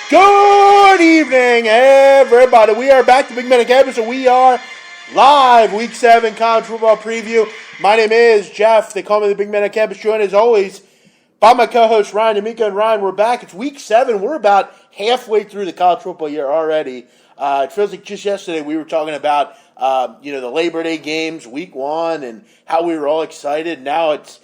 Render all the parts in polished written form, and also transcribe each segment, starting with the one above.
Good evening, everybody. We are back to Big Men on Campus, and we are live Week 7 college football preview. My name is Jeff. They call me the Big Men on Campus. Joined, as always, by my co-hosts Ryan and Mika. And Ryan, we're back. It's Week 7. We're about halfway through the college football year already. It feels like just yesterday we were talking about the Labor Day games, Week 1, and how we were all excited. Now it's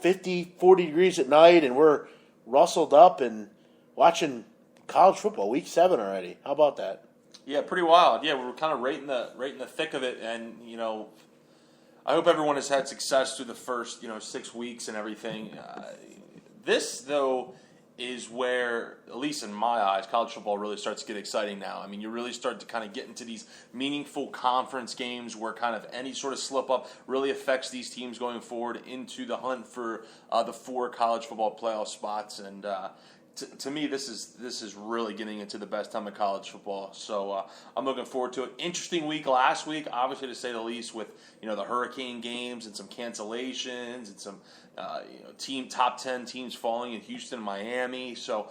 50, 40 degrees at night, and we're rustled up and watching college football, Week 7 already. How about that? Yeah, pretty wild. Yeah, we're kind of right in the thick of it, and I hope everyone has had success through the first 6 weeks and everything. This though is where, at least in my eyes, college football really starts to get exciting now. I mean, you really start to kind of get into these meaningful conference games where kind of any sort of slip up really affects these teams going forward into the hunt for the 4 college football playoff spots. And to me, this is really getting into the best time of college football. So I'm looking forward to it. Interesting week last week, obviously to say the least, with the Hurricane games and some cancellations and some top 10 teams falling in Houston and Miami. So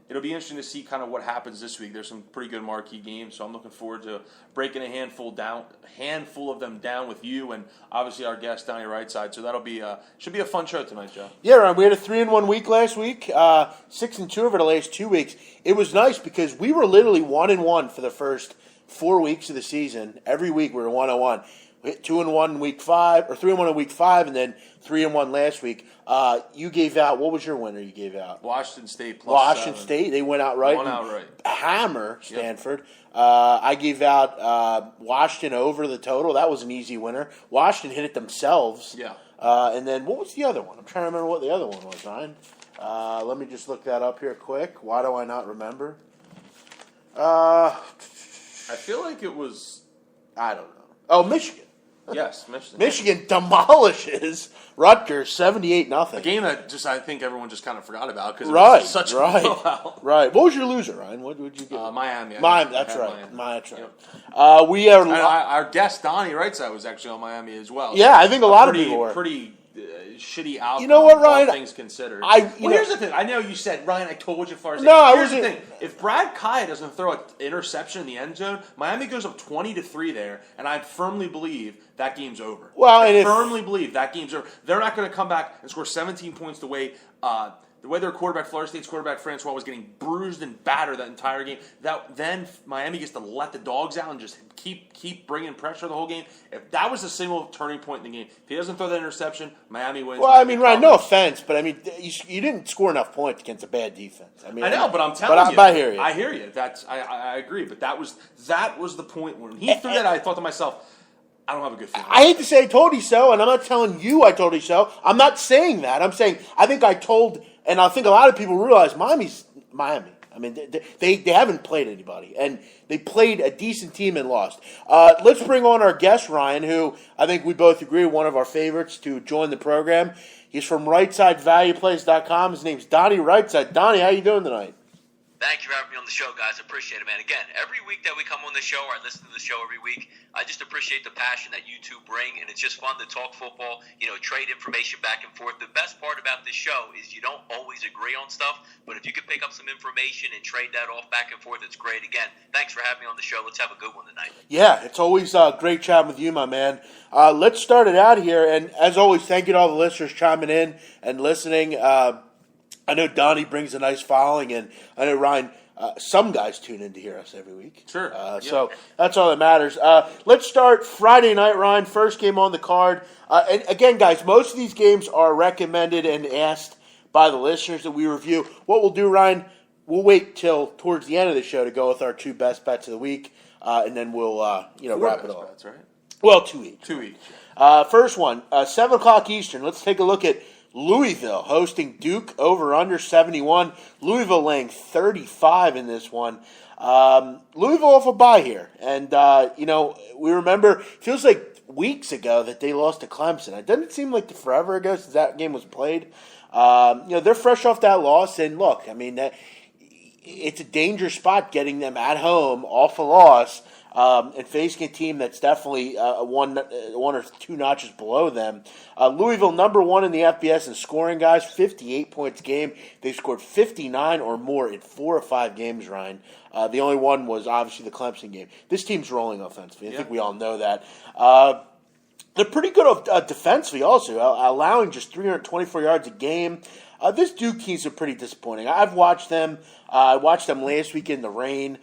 it'll be interesting to see kind of what happens this week. There's some pretty good marquee games, so I'm looking forward to breaking a handful of them down with you and obviously our guest Donnie Rightside. So that'll be should be a fun show tonight, Joe. Yeah, Ryan, we had a 3-1 week last week, 6-2 over the last 2 weeks. It was nice because we were literally 1-1 for the first 4 weeks of the season. Every week we were 1-1. 2-1 in week 5, or 3-1 in week 5, and then 3-1 last week. You gave out. What was your winner? You gave out Washington State plus Washington 7. State. They went outright. Won outright. Hammer Stanford. Yep. I gave out Washington over the total. That was an easy winner. Washington hit it themselves. Yeah. And then what was the other one? I'm trying to remember what the other one was, Ryan. Let me just look that up here quick. Why do I not remember? I feel like it was. I don't know. Oh, Michigan. Yes, Michigan. Michigan demolishes Rutgers 78-0. A game that I think everyone just kind of forgot about because it was such a blowout. Right. What was your loser, Ryan? What would you get? Miami. That's right. Miami. That's right. Yep. We are. Our guest Donnie Rightside was actually on Miami as well. Yeah, I think a lot of people were. Pretty shitty outcome. You know what, Ryan? All things considered. Here's the thing. I know you said, Ryan, I told you far as here's the thing. If Brad Kai doesn't throw an interception in the end zone, Miami goes up 20-3 there, and I firmly believe that game's over. Well, I firmly believe that game's over. They're not going to come back and score 17 points the way their quarterback, Florida State's quarterback, Francois, was getting bruised and battered that entire game. Then Miami gets to let the dogs out and just keep bringing pressure the whole game. If that was a single turning point in the game, if he doesn't throw that interception, Miami wins. Well, I mean, Ryan, no offense, but I mean, you didn't score enough points against a bad defense. I know, but I'm telling you. I hear you. I hear you. I agree. But that was the point when he threw that. I thought to myself, I don't have a good feeling. I hate to say I told you so, and I'm not telling you I told you so. I'm not saying that. I'm saying I think I told, and I think a lot of people realize Miami's Miami. I mean, they haven't played anybody, and they played a decent team and lost. Let's bring on our guest, Ryan, who I think we both agree one of our favorites to join the program. He's from RightSideValuePlays.com. His name's Donnie Rightside. Donnie, how you doing tonight? Thank you for having me on the show, guys. I appreciate it, man. Again, every week that we come on the show, or I listen to the show every week, I just appreciate the passion that you two bring, and it's just fun to talk football, trade information back and forth. The best part about this show is you don't always agree on stuff, but if you can pick up some information and trade that off back and forth, it's great. Again, thanks for having me on the show. Let's have a good one tonight. Yeah, it's always great chatting with you, my man. Let's start it out here, and as always, thank you to all the listeners chiming in and listening. I know Donnie brings a nice following, and I know Ryan, some guys tune in to hear us every week. Sure. So that's all that matters. Let's start Friday night, Ryan. First game on the card. And again, guys, most of these games are recommended and asked by the listeners that we review. What we'll do, Ryan, we'll wait till towards the end of the show to go with our 2 best bets of the week, and then we'll wrap it up. Bets, right? Well, 2 each. 2 each. First one, 7 o'clock Eastern. Let's take a look at Louisville hosting Duke, over under 71. Louisville laying 35 in this one. Louisville off a bye here. And, we remember, it feels like weeks ago that they lost to Clemson. It doesn't seem like forever ago since that game was played. They're fresh off that loss. And look, I mean, it's a dangerous spot getting them at home off a loss. and facing a team that's definitely one or two notches below them. Louisville, number one in the FBS in scoring, guys, 58 points a game. They scored 59 or more in 4 or 5 games, Ryan. The only one was obviously the Clemson game. This team's rolling offensively. I think we all know that. They're pretty good defensively also, allowing just 324 yards a game. This Duke teams are pretty disappointing. I've watched them. I watched them last week in the rain.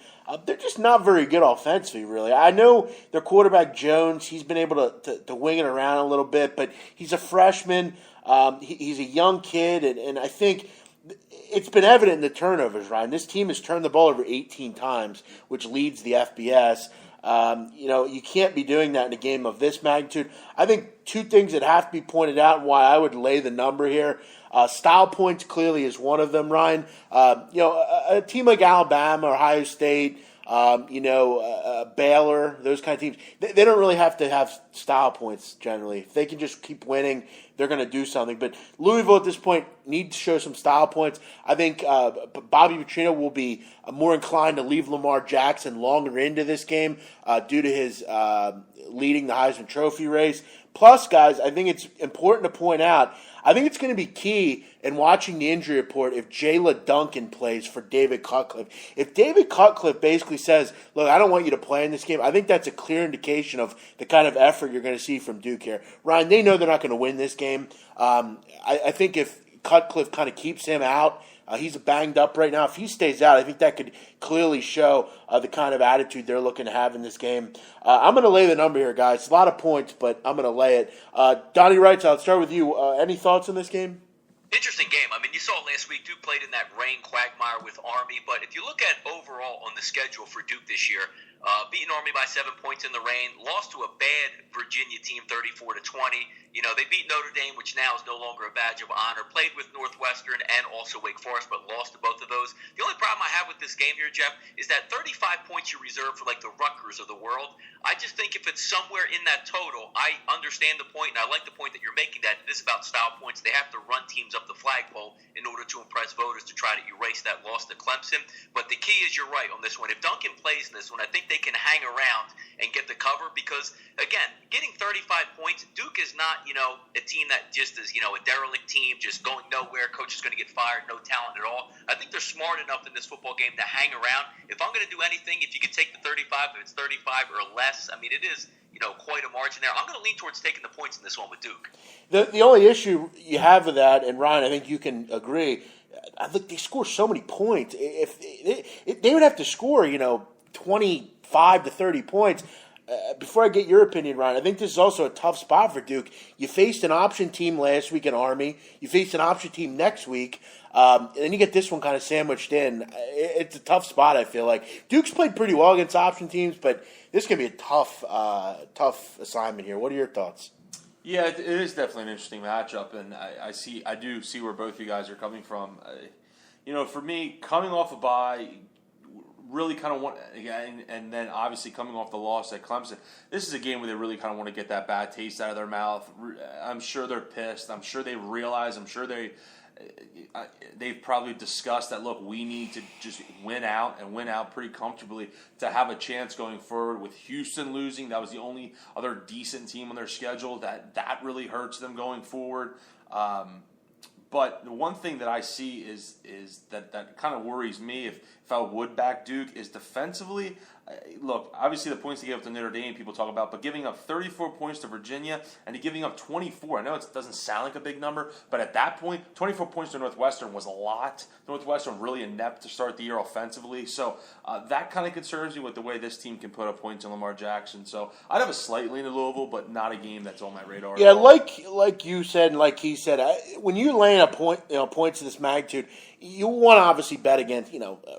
They're just not very good offensively, really. I know their quarterback, Jones, he's been able to wing it around a little bit, but he's a freshman. He's a young kid, and I think it's been evident in the turnovers, Ryan. This team has turned the ball over 18 times, which leads the FBS. You can't be doing that in a game of this magnitude. I think two things that have to be pointed out and why I would lay the number here. Style points clearly is one of them, Ryan. A team like Alabama, Ohio State, Baylor, those kind of teams, they don't really have to have style points generally. If they can just keep winning, they're going to do something. But Louisville at this point need to show some style points. I think Bobby Petrino will be more inclined to leave Lamar Jackson longer into this game due to his leading the Heisman Trophy race. Plus, guys, I think it's important to point out, I think it's going to be key in watching the injury report if Jayla Duncan plays for David Cutcliffe. If David Cutcliffe basically says, look, I don't want you to play in this game, I think that's a clear indication of the kind of effort you're going to see from Duke here. Ryan, they know they're not going to win this game. I think if Cutcliffe kind of keeps him out, he's banged up right now. If he stays out, I think that could clearly show the kind of attitude they're looking to have in this game. I'm going to lay the number here, guys. It's a lot of points, but I'm going to lay it. Donnie Wrights, I'll start with you. Any thoughts on this game? Interesting game. I mean, you saw last week Duke played in that rain quagmire with Army, but if you look at overall on the schedule for Duke this year, beating Army by 7 points in the rain, lost to a bad Virginia team 34-20. They beat Notre Dame, which now is no longer a badge of honor, played with Northwestern and also Wake Forest, but lost to both of those. The only problem I have with this game here, Jeff, is that 35 points you reserve for like the Rutgers of the world. I just think if it's somewhere in that total, I understand the point, and I like the point that you're making that it is about style points. They have to run teams up the flagpole in order to impress voters to try to erase that loss to Clemson. But the key is you're right on this one. If Duncan plays in this one, I think they can hang around and get the cover because, again, getting 35 points, Duke is not, a team that just is, a derelict team, just going nowhere. Coach is going to get fired, no talent at all. I think they're smart enough in this football game to hang around. If I'm going to do anything, if you could take the 35, if it's 35 or less, I mean, it is, quite a margin there. I'm going to lean towards taking the points in this one with Duke. The only issue you have with that, and Ryan, I think you can agree, I think they score so many points. If they would have to score, 25 to 30 points. Before I get your opinion, Ryan, I think this is also a tough spot for Duke. You faced an option team last week in Army. You faced an option team next week. And then you get this one kind of sandwiched in. It's a tough spot, I feel like. Duke's played pretty well against option teams, but this can be a tough assignment here. What are your thoughts? Yeah, it is definitely an interesting matchup, and I do see where both you guys are coming from. For me, coming off a bye, really kind of want, and then obviously coming off the loss at Clemson, this is a game where they really kind of want to get that bad taste out of their mouth. I'm sure they're pissed. I'm sure they realize. I'm sure they've probably discussed that, look, we need to just win out and win out pretty comfortably to have a chance going forward. With Houston losing, that was the only other decent team on their schedule. That really hurts them going forward. But the one thing that I see is that kind of worries me if I would back Duke is defensively. Look, obviously the points they gave up to Notre Dame people talk about, but giving up 34 points to Virginia and giving up 24. I know it doesn't sound like a big number, but at that point, 24 points to Northwestern was a lot. Northwestern really inept to start the year offensively, so that kind of concerns me with the way this team can put up points on Lamar Jackson. So I'd have a slight lean to Louisville, but not a game that's on my radar. Yeah, like you said, and like he said, when you lay in points of this magnitude, you want to obviously bet against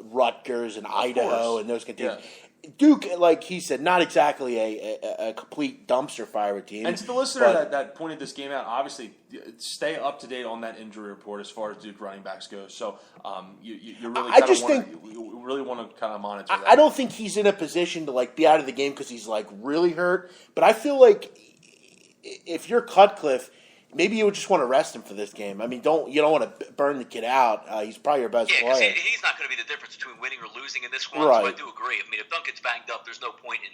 Rutgers and Idaho and those kind of teams. Yeah. Duke, like he said, not exactly a complete dumpster fire team. And to the listener that pointed this game out, obviously, stay up to date on that injury report as far as Duke running backs go. So you really want to kind of monitor that. I don't think he's in a position to be out of the game because he's really hurt. But I feel like if you're Cutcliffe, maybe you would just want to rest him for this game. I mean, you don't want to burn the kid out. He's probably your best Yeah, because player. he's not going to be the difference between winning or losing in this one. Right. So I do agree. I mean, if Duncan's banged up, there's no point in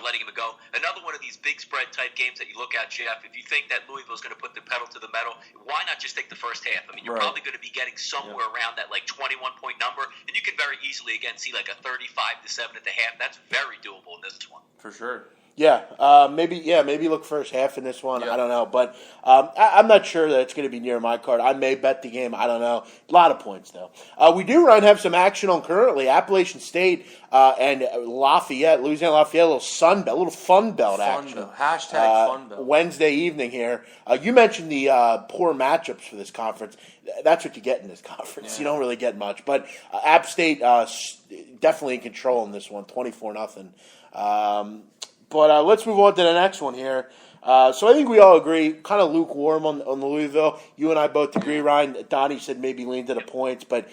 letting him go. Another one of these big spread type games that you look at, Jeff. If you think that Louisville's going to put the pedal to the metal, why not just take the first half? I mean, you're probably going to be getting somewhere around that 21-point number, and you can very easily again see a 35-7 at the half. That's very doable in this one. For sure. Yeah, maybe look first half in this one. Yeah. I don't know, but I'm not sure that it's going to be near my card. I may bet the game. I don't know. A lot of points though. We do, Ryan, have some action on currently. Appalachian State and Lafayette, Louisiana Lafayette, a little fun belt action. Hashtag fun belt. Wednesday evening here. You mentioned the poor matchups for this conference. That's what you get in this conference. Yeah. You don't really get much, but App State definitely in control in this one, 24-0. But let's move on to the next one here. So I think we all agree, kind of lukewarm on the Louisville. You and I both agree, Ryan. Donnie said maybe lean to the points, but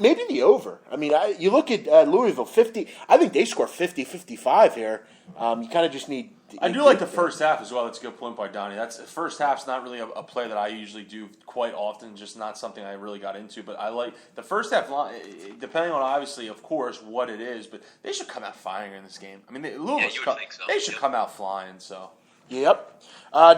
maybe the over. I mean, you look at Louisville, 50. I think they score 50, 55 here. You kind of just need. I do like the first half as well. That's a good point by Donnie. That's first half's not really a play that I usually do quite often. Just not something I really got into. But I like the first half, depending on obviously, of course, what it is. But they should come out firing in this game. I mean, they should come out flying. So. Yep.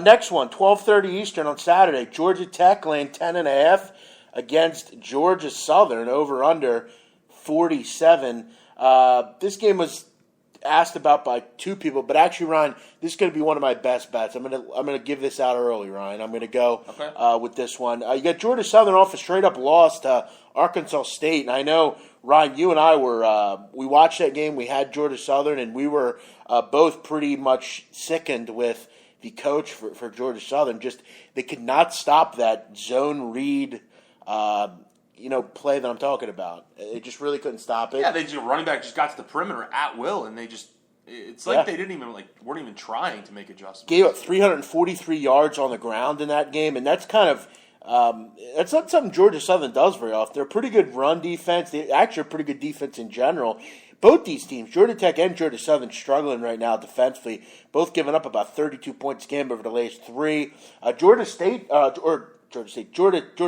Next one, 12:30 Eastern on Saturday. Georgia Tech laying 10.5 against Georgia Southern, over under 47. This game was asked about by two people, but actually, Ryan, this is going to be one of my best bets. I'm gonna give this out early, Ryan. I'm gonna go with this one. You got Georgia Southern off a straight up loss to Arkansas State, and I know, Ryan, you and I we watched that game. We had Georgia Southern, and we were both pretty much sickened with the coach for Georgia Southern. Just they could not stop that zone read. Play that I'm talking about. They just really couldn't stop it. Yeah, running back just got to the perimeter at will, and it's like they didn't even weren't even trying to make adjustments. Gave up 343 yards on the ground in that game, and that's kind of that's not something Georgia Southern does very often. They're a pretty good run defense. They actually are pretty good defense in general. Both these teams, Georgia Tech and Georgia Southern, struggling right now defensively. Both giving up about 32 points a game over the last three. Georgia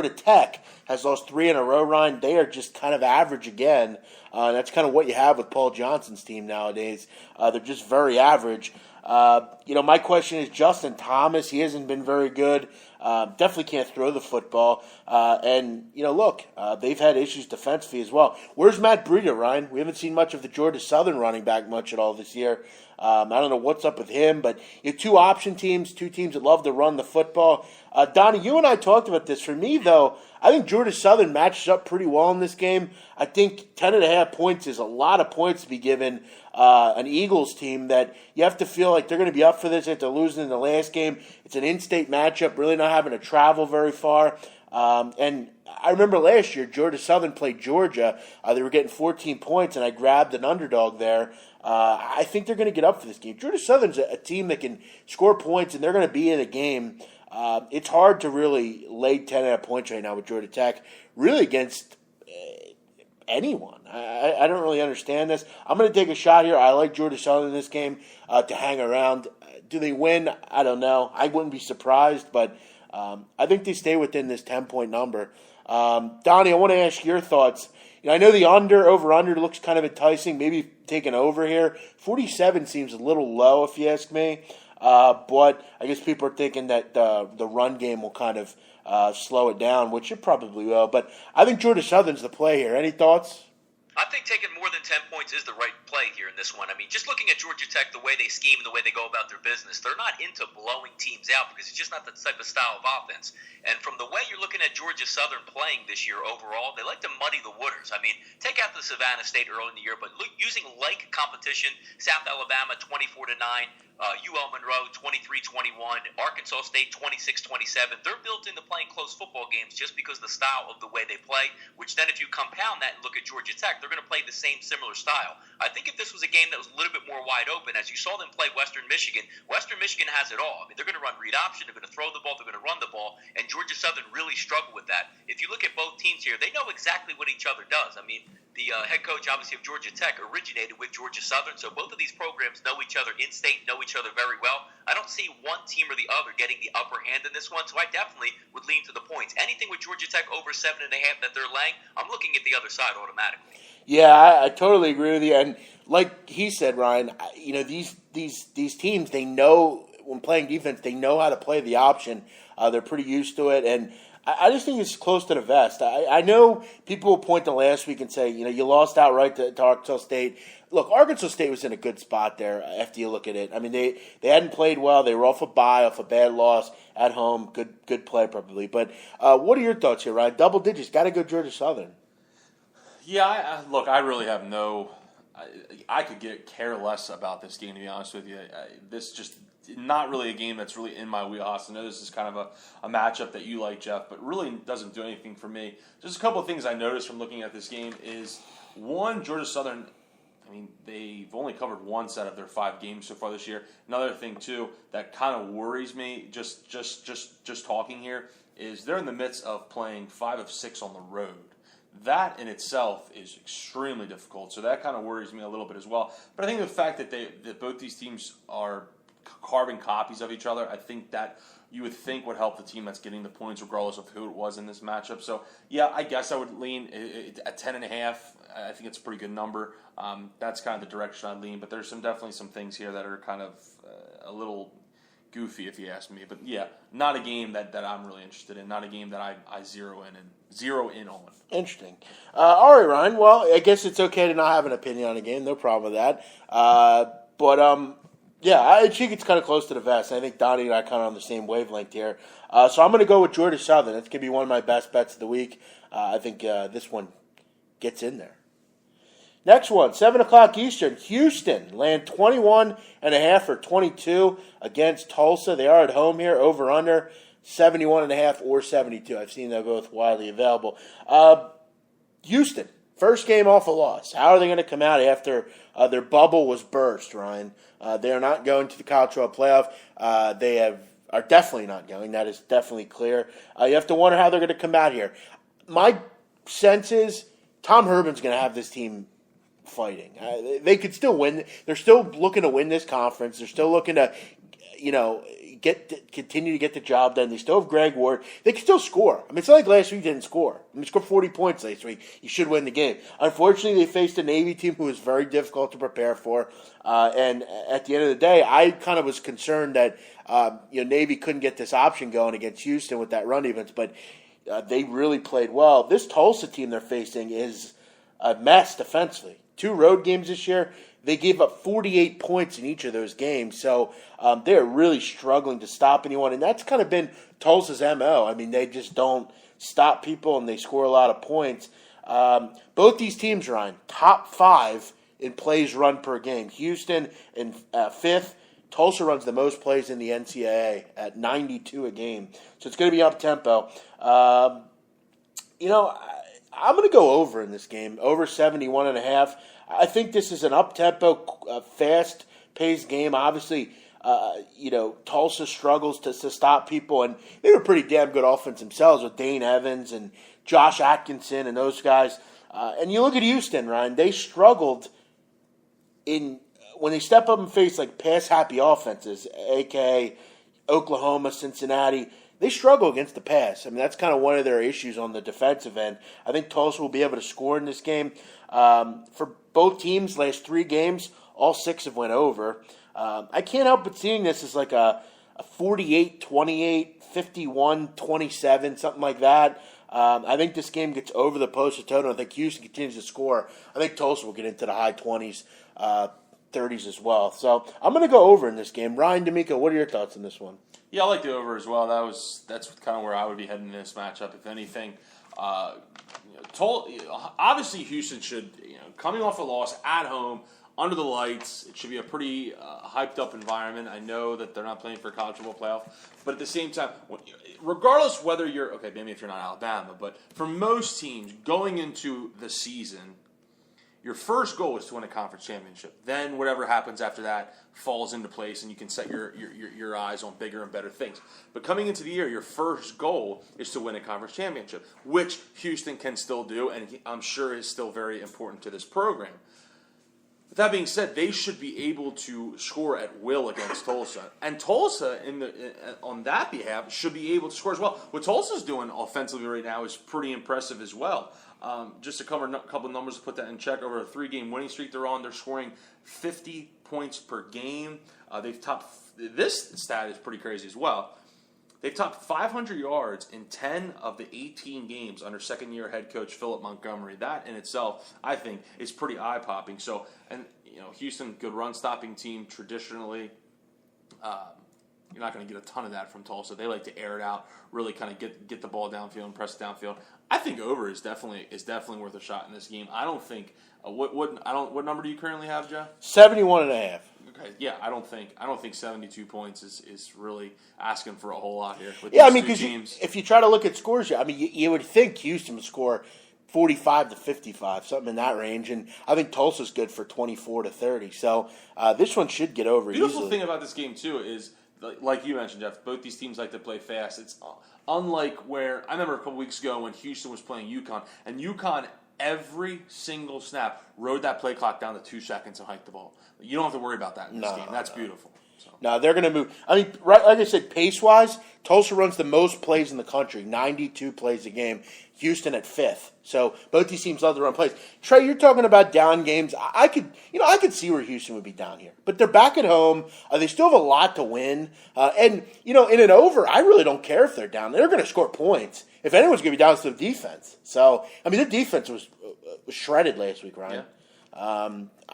Tech has lost 3 in a row, Ryan. They are just kind of average again. That's kind of what you have with Paul Johnson's team nowadays. They're just very average. My question is Justin Thomas. He hasn't been very good. Definitely can't throw the football. They've had issues defensively as well. Where's Matt Breida, Ryan? We haven't seen much of the Georgia Southern running back much at all this year. I don't know what's up with him, but you have two option teams, two teams that love to run the football. Donnie, you and I talked about this. For me, though, I think Georgia Southern matches up pretty well in this game. I think 10.5 points is a lot of points to be given an Eagles team that you have to feel like they're going to be up for this after losing in the last game. It's an in-state matchup, really not having to travel very far. And I remember last year, Georgia Southern played Georgia. They were getting 14 points, and I grabbed an underdog there. I think they're going to get up for this game. Georgia Southern's a team that can score points, and they're going to be in the game. It's hard to really lay 10.5 points right now with Georgia Tech, really against anyone. I don't really understand this. I'm going to take a shot here. I like Georgia Southern in this game to hang around. Do they win? I don't know. I wouldn't be surprised, but I think they stay within this 10-point number. Donnie, I want to ask your thoughts. I know the over-under looks kind of enticing, maybe taking over here. 47 seems a little low, if you ask me. But I guess people are thinking that the run game will kind of slow it down, which it probably will. But I think Georgia Southern's the play here. Any thoughts? I think taking more than 10 points is the right play here in this one. I mean, just looking at Georgia Tech, the way they scheme and the way they go about their business, they're not into blowing teams out because it's just not the type of style of offense. And from the way you're looking at Georgia Southern playing this year overall, they like to muddy the waters. I mean, take out the Savannah State early in the year, but using like competition, South Alabama 24-9, UL Monroe 23-21, Arkansas State 26-27. They're built into playing close football games just because the style of the way they play, which then if you compound that and look at Georgia Tech, they're going to play the same similar style. I think if this was a game that was a little bit more wide open, as you saw them play Western Michigan has it all. I mean, they're going to run read option, they're going to throw the ball, they're going to run the ball, and Georgia Southern really struggle with that. If you look at both teams here, they know exactly what each other does. I mean, the head coach, obviously, of Georgia Tech originated with Georgia Southern, so both of these programs know each other in-state, know each other very well. I don't see one team or the other getting the upper hand in this one, so I definitely would lean to the points. Anything with Georgia Tech over 7.5 that they're laying, I'm looking at the other side automatically. Yeah, I totally agree with you. And like he said, Ryan, these teams, they know when playing defense, they know how to play the option. They're pretty used to it, and I just think it's close to the vest. I know people will point to last week and say, you lost outright to Arkansas State. Look, Arkansas State was in a good spot there after you look at it. I mean, they hadn't played well. They were off a bye, off a bad loss at home. Good play probably. But what are your thoughts here, Ryan? Double digits, got to go Georgia Southern. Yeah, look, I really have I could care less about this game, to be honest with you. This just not really a game that's really in my wheelhouse. I know this is kind of a matchup that you like, Jeff, but really doesn't do anything for me. Just a couple of things I noticed from looking at this game is, one, Georgia Southern, I mean, they've only covered one set of their 5 games so far this year. Another thing, too, that kind of worries me, just talking here, is they're in the midst of playing 5 of 6 on the road. That in itself is extremely difficult, so that kind of worries me a little bit as well. But I think the fact that both these teams are carbon copies of each other, I think that you would think would help the team that's getting the points regardless of who it was in this matchup. So, yeah, I guess I would lean at 10.5. I think it's a pretty good number. That's kind of the direction I'd lean, but there's definitely some things here that are kind of a little goofy, if you ask me. But, yeah, not a game that I'm really interested in, not a game that I zero in on. Interesting. All right, Ryan. Well, I guess it's okay to not have an opinion on a game. No problem with that. Yeah, I think it's kind of close to the vest. I think Donnie and I are kind of on the same wavelength here. So I'm going to go with Georgia Southern. That's going to be one of my best bets of the week. I think this one gets in there. Next one, 7 o'clock Eastern. Houston land 21.5 or 22 against Tulsa. They are at home here, over-under 71.5 or 72. I've seen them both widely available. Houston, first game off a loss. How are they going to come out after their bubble was burst, Ryan? They are not going to the College Football Playoff. They are definitely not going. That is definitely clear. You have to wonder how they're going to come out here. My sense is Tom Herman's going to have this team fighting. They could still win. They're still looking to win this conference. They're still looking to, continue to get the job done. They still have Greg Ward. They can still score. I mean, it's not like last week they didn't score. I mean, they scored 40 points last week. You should win the game. Unfortunately, they faced a Navy team who was very difficult to prepare for. And at the end of the day, I kind of was concerned that Navy couldn't get this option going against Houston with that run defense. But they really played well. This Tulsa team they're facing is a mess defensively. 2 road games this year. They gave up 48 points in each of those games, so they're really struggling to stop anyone, and that's kind of been Tulsa's MO. I mean, they just don't stop people, and they score a lot of points. Both these teams, Ryan, top 5 in plays run per game. Houston in 5th. Tulsa runs the most plays in the NCAA at 92 a game, so it's going to be up-tempo. I'm going to go over in this game, over 71.5. I think this is an up-tempo, fast-paced game. Obviously, Tulsa struggles to stop people, and they were pretty damn good offense themselves with Dane Evans and Josh Atkinson and those guys. And you look at Houston, Ryan, they struggled when they step up and face like pass-happy offenses, a.k.a. Oklahoma, Cincinnati. They struggle against the pass. I mean, that's kind of one of their issues on the defensive end. I think Tulsa will be able to score in this game. For both teams, last 3 games, all 6 have went over. I can't help but seeing this as like a 48-28, 51-27, something like that. I think this game gets over the posted total. I think Houston continues to score. I think Tulsa will get into the high 20s, 30s as well. So I'm going to go over in this game. Ryan, D'Amico, what are your thoughts on this one? Yeah, I like the over as well. That's kind of where I would be heading in this matchup. If anything, obviously Houston should, coming off a loss at home under the lights, it should be a pretty hyped up environment. I know that they're not playing for a college football playoff, but at the same time, regardless whether you're maybe if you're not Alabama, but for most teams going into the season, your first goal is to win a conference championship. Then whatever happens after that falls into place, and you can set your eyes on bigger and better things. But coming into the year, your first goal is to win a conference championship, which Houston can still do, and I'm sure is still very important to this program. With that being said, they should be able to score at will against Tulsa. And Tulsa, on that behalf, should be able to score as well. What Tulsa's doing offensively right now is pretty impressive as well. Just a couple numbers to put that in check. Over a 3-game winning streak they're on, they're scoring 50 points per game. They've topped – this stat is pretty crazy as well. They've topped 500 yards in 10 of the 18 games under second-year head coach Philip Montgomery. That in itself, I think, is pretty eye-popping. So, and Houston, good run-stopping team traditionally. You're not going to get a ton of that from Tulsa. They like to air it out, really kind of get the ball downfield and press it downfield. I think over is definitely worth a shot in this game. I don't think what number do you currently have, Jeff? 71.5. Okay, yeah, I don't think 72 points is really asking for a whole lot here. With because if you try to look at scores, you would think Houston would score 45 to 55, something in that range, and I think Tulsa's good for 24 to 30. So this one should get over. Beautiful easily. thing about this game too is, like you mentioned, Jeff, both these teams like to play fast. It's unlike where I remember a couple weeks ago when Houston was playing UConn, and UConn every single snap rode that play clock down to 2 seconds and hiked the ball. You don't have to worry about that in this game. That's beautiful. So. No, they're going to move. I mean, right, like I said, pace-wise, Tulsa runs the most plays in the country, 92 plays a game. Houston at 5th. So both these teams love to run plays. Trey, you're talking about down games. I could see where Houston would be down here, but they're back at home. They still have a lot to win, and in an over, I really don't care if they're down. They're going to score points. If anyone's going to be down, it's the defense. So I mean, the defense was shredded last week, Ryan. Yeah.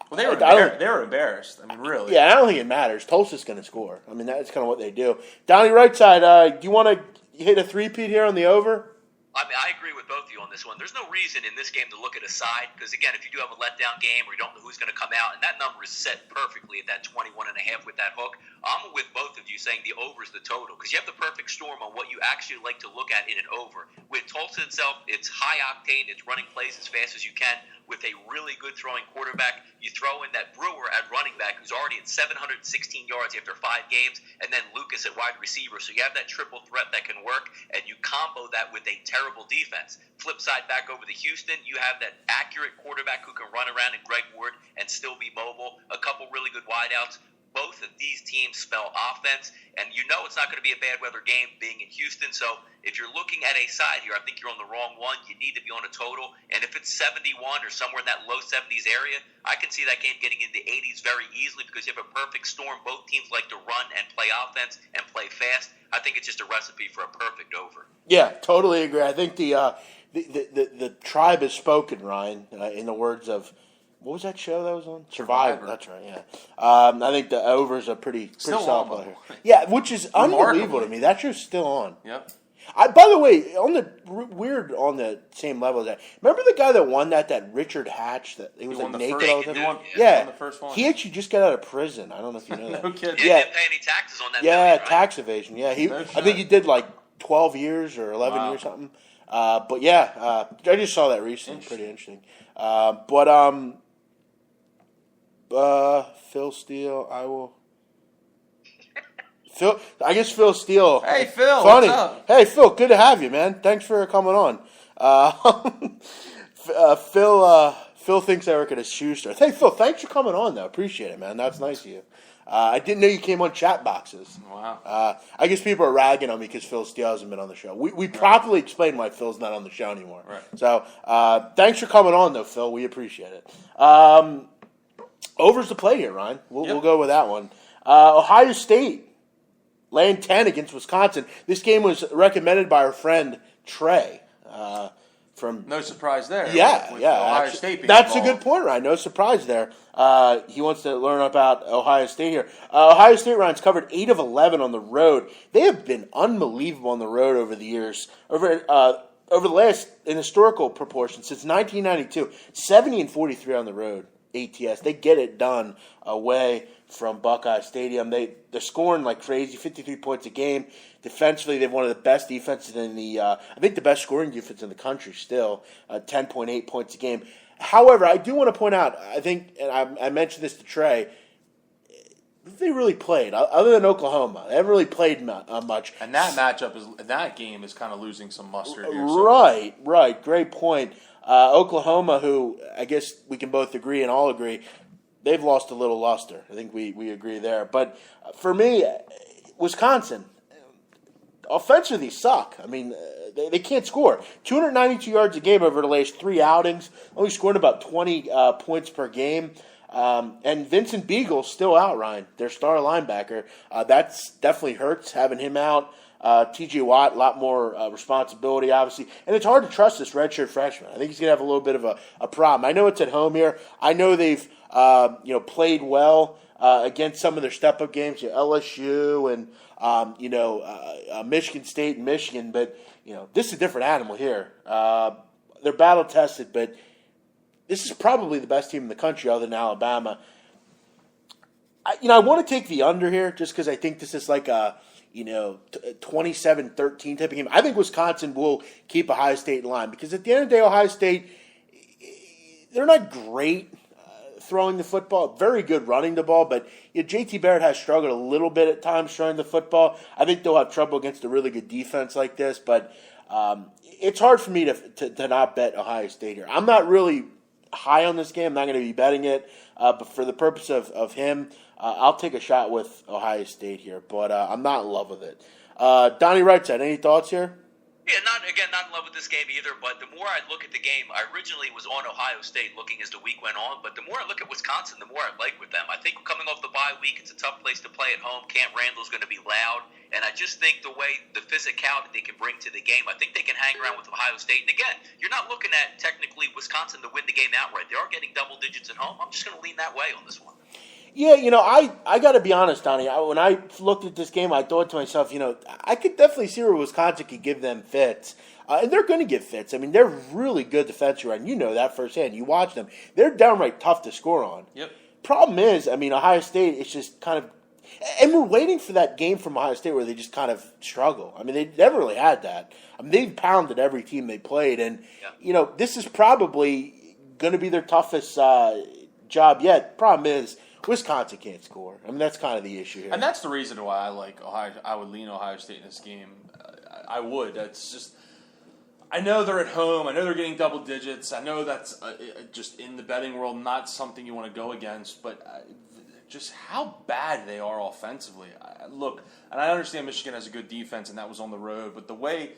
Well, they were embarrassed. I mean, really. Yeah, I don't think it matters. Tulsa's going to score. I mean, that's kind of what they do. Donnie, right side, do you want to hit a three-peat here on the over? I mean, I agree with both of you on this one. There's no reason in this game to look at a side because, again, if you do have a letdown game or you don't know who's going to come out, and that number is set perfectly at that 21.5 with that hook, I'm with both of you saying the over is the total because you have the perfect storm on what you actually like to look at in an over. With Tulsa itself, it's high octane. It's running plays as fast as you can with a really good throwing quarterback. You throw in that Brewer at running back who's already at 716 yards after 5 games, and then Lucas at wide receiver. So you have that triple threat that can work, and you combo that with a terrible defense. Flip side back over to Houston, you have that accurate quarterback who can run around in Greg Ward and still be mobile. A couple really good wideouts. Both of these teams spell offense, and you know it's not going to be a bad weather game being in Houston. So if you're looking at a side here, I think you're on the wrong one. You need to be on a total. And if it's 71 or somewhere in that low 70s area, I can see that game getting into the 80s very easily because you have a perfect storm. Both teams like to run and play offense and play fast. I think it's just a recipe for a perfect over. Yeah, totally agree. I think the tribe has spoken, Ryan, in the words of, what was that show that was on? Survivor. That's right, yeah. I think the overs are pretty solid player here. Yeah, which is unbelievable to me. That show's still on. Yep. By the way, on the same level as that, remember the guy that won that Richard Hatch, that he was like naked all the time? Yeah. The first one. He actually just got out of prison. I don't know if you know that. No kidding. He didn't pay any taxes on that. Yeah, right? tax evasion. Yeah, I think he did like 12 years or 11 years or something. But yeah, I just saw that recently. Pretty interesting. Phil Steele, I will. I guess Phil Steele. Hey, Phil. Funny. What's up? Hey, Phil. Good to have you, man. Thanks for coming on. Phil thinks Erica is Schuster. Hey, Phil. Thanks for coming on, though. Appreciate it, man. That's nice of you. I didn't know you came on chat boxes. Wow. I guess people are ragging on me because Phil Steele hasn't been on the show. We properly explained why Phil's not on the show anymore. Right. So thanks for coming on, though, Phil. We appreciate it. Over's the play here, Ryan. We'll go with that one. Ohio State laying 10 against Wisconsin. This game was recommended by our friend Trey. From no surprise there. Yeah, with Ohio State being that's involved. a good point, Ryan. No surprise there. He wants to learn about Ohio State here. Ohio State, Ryan's covered 8 of 11 on the road. They have been unbelievable on the road over the years. Over the last, in historical proportion, since 1992, 70 and 43 on the road. ATS. They get it done away from Buckeye Stadium. They're scoring like crazy, 53 points a game. Defensively, they've one of the best defenses in the, I think the best scoring defense in the country still, 10.8 points a game. However, I do want to point out, I think, and I mentioned this to Trey, they really played, other than Oklahoma. They haven't really played much. And that game is kind of losing some mustard here. So. Right. Great point. Oklahoma, who I guess we can both agree and all agree, they've lost a little luster. I think we agree there. But for me, Wisconsin, offensively suck. I mean, they can't score. 292 yards a game over the last 3 outings, only scoring about 20 points per game. And Vincent Beagle's still out, Ryan, their star linebacker. That's definitely hurts having him out. T.J. Watt, a lot more responsibility, obviously. And it's hard to trust this redshirt freshman. I think he's going to have a little bit of a problem. I know it's at home here. I know they've played well against some of their step-up games, LSU and Michigan State and Michigan. But, this is a different animal here. They're battle-tested, but this is probably the best team in the country other than Alabama. I want to take the under here just because I think this is like a 27-13 type of game. I think Wisconsin will keep Ohio State in line because at the end of the day, Ohio State, they're not great throwing the football, very good running the ball, but J.T. Barrett has struggled a little bit at times throwing the football. I think they'll have trouble against a really good defense like this, but it's hard for me to not bet Ohio State here. I'm not really high on this game. I'm not going to be betting it, but for the purpose of him, I'll take a shot with Ohio State here, but I'm not in love with it. Donnie Wrightside, any thoughts here? Yeah, not in love with this game either, but the more I look at the game, I originally was on Ohio State looking as the week went on, but the more I look at Wisconsin, the more I like with them. I think coming off the bye week, it's a tough place to play at home. Camp Randall's going to be loud, and I just think the way, the physicality they can bring to the game, I think they can hang around with Ohio State. And again, you're not looking at technically Wisconsin to win the game outright. They are getting double digits at home. I'm just going to lean that way on this one. Yeah, I got to be honest, Donnie. When I looked at this game, I thought to myself, I could definitely see where Wisconsin could give them fits. And they're going to give fits. I mean, they're really good defensively, and you know that firsthand. You watch them. They're downright tough to score on. Yep. Problem is, Ohio State is just kind of – and we're waiting for that game from Ohio State where they just kind of struggle. They never really had that. They've pounded every team they played, and, this is probably going to be their toughest job yet. Problem is – Wisconsin can't score. That's kind of the issue here. And that's the reason why I like Ohio. I would lean Ohio State in this game. I would. It's just, I know they're at home. I know they're getting double digits. I know that's just in the betting world not something you want to go against. But just how bad they are offensively. Look, and I understand Michigan has a good defense, and that was on the road. But the way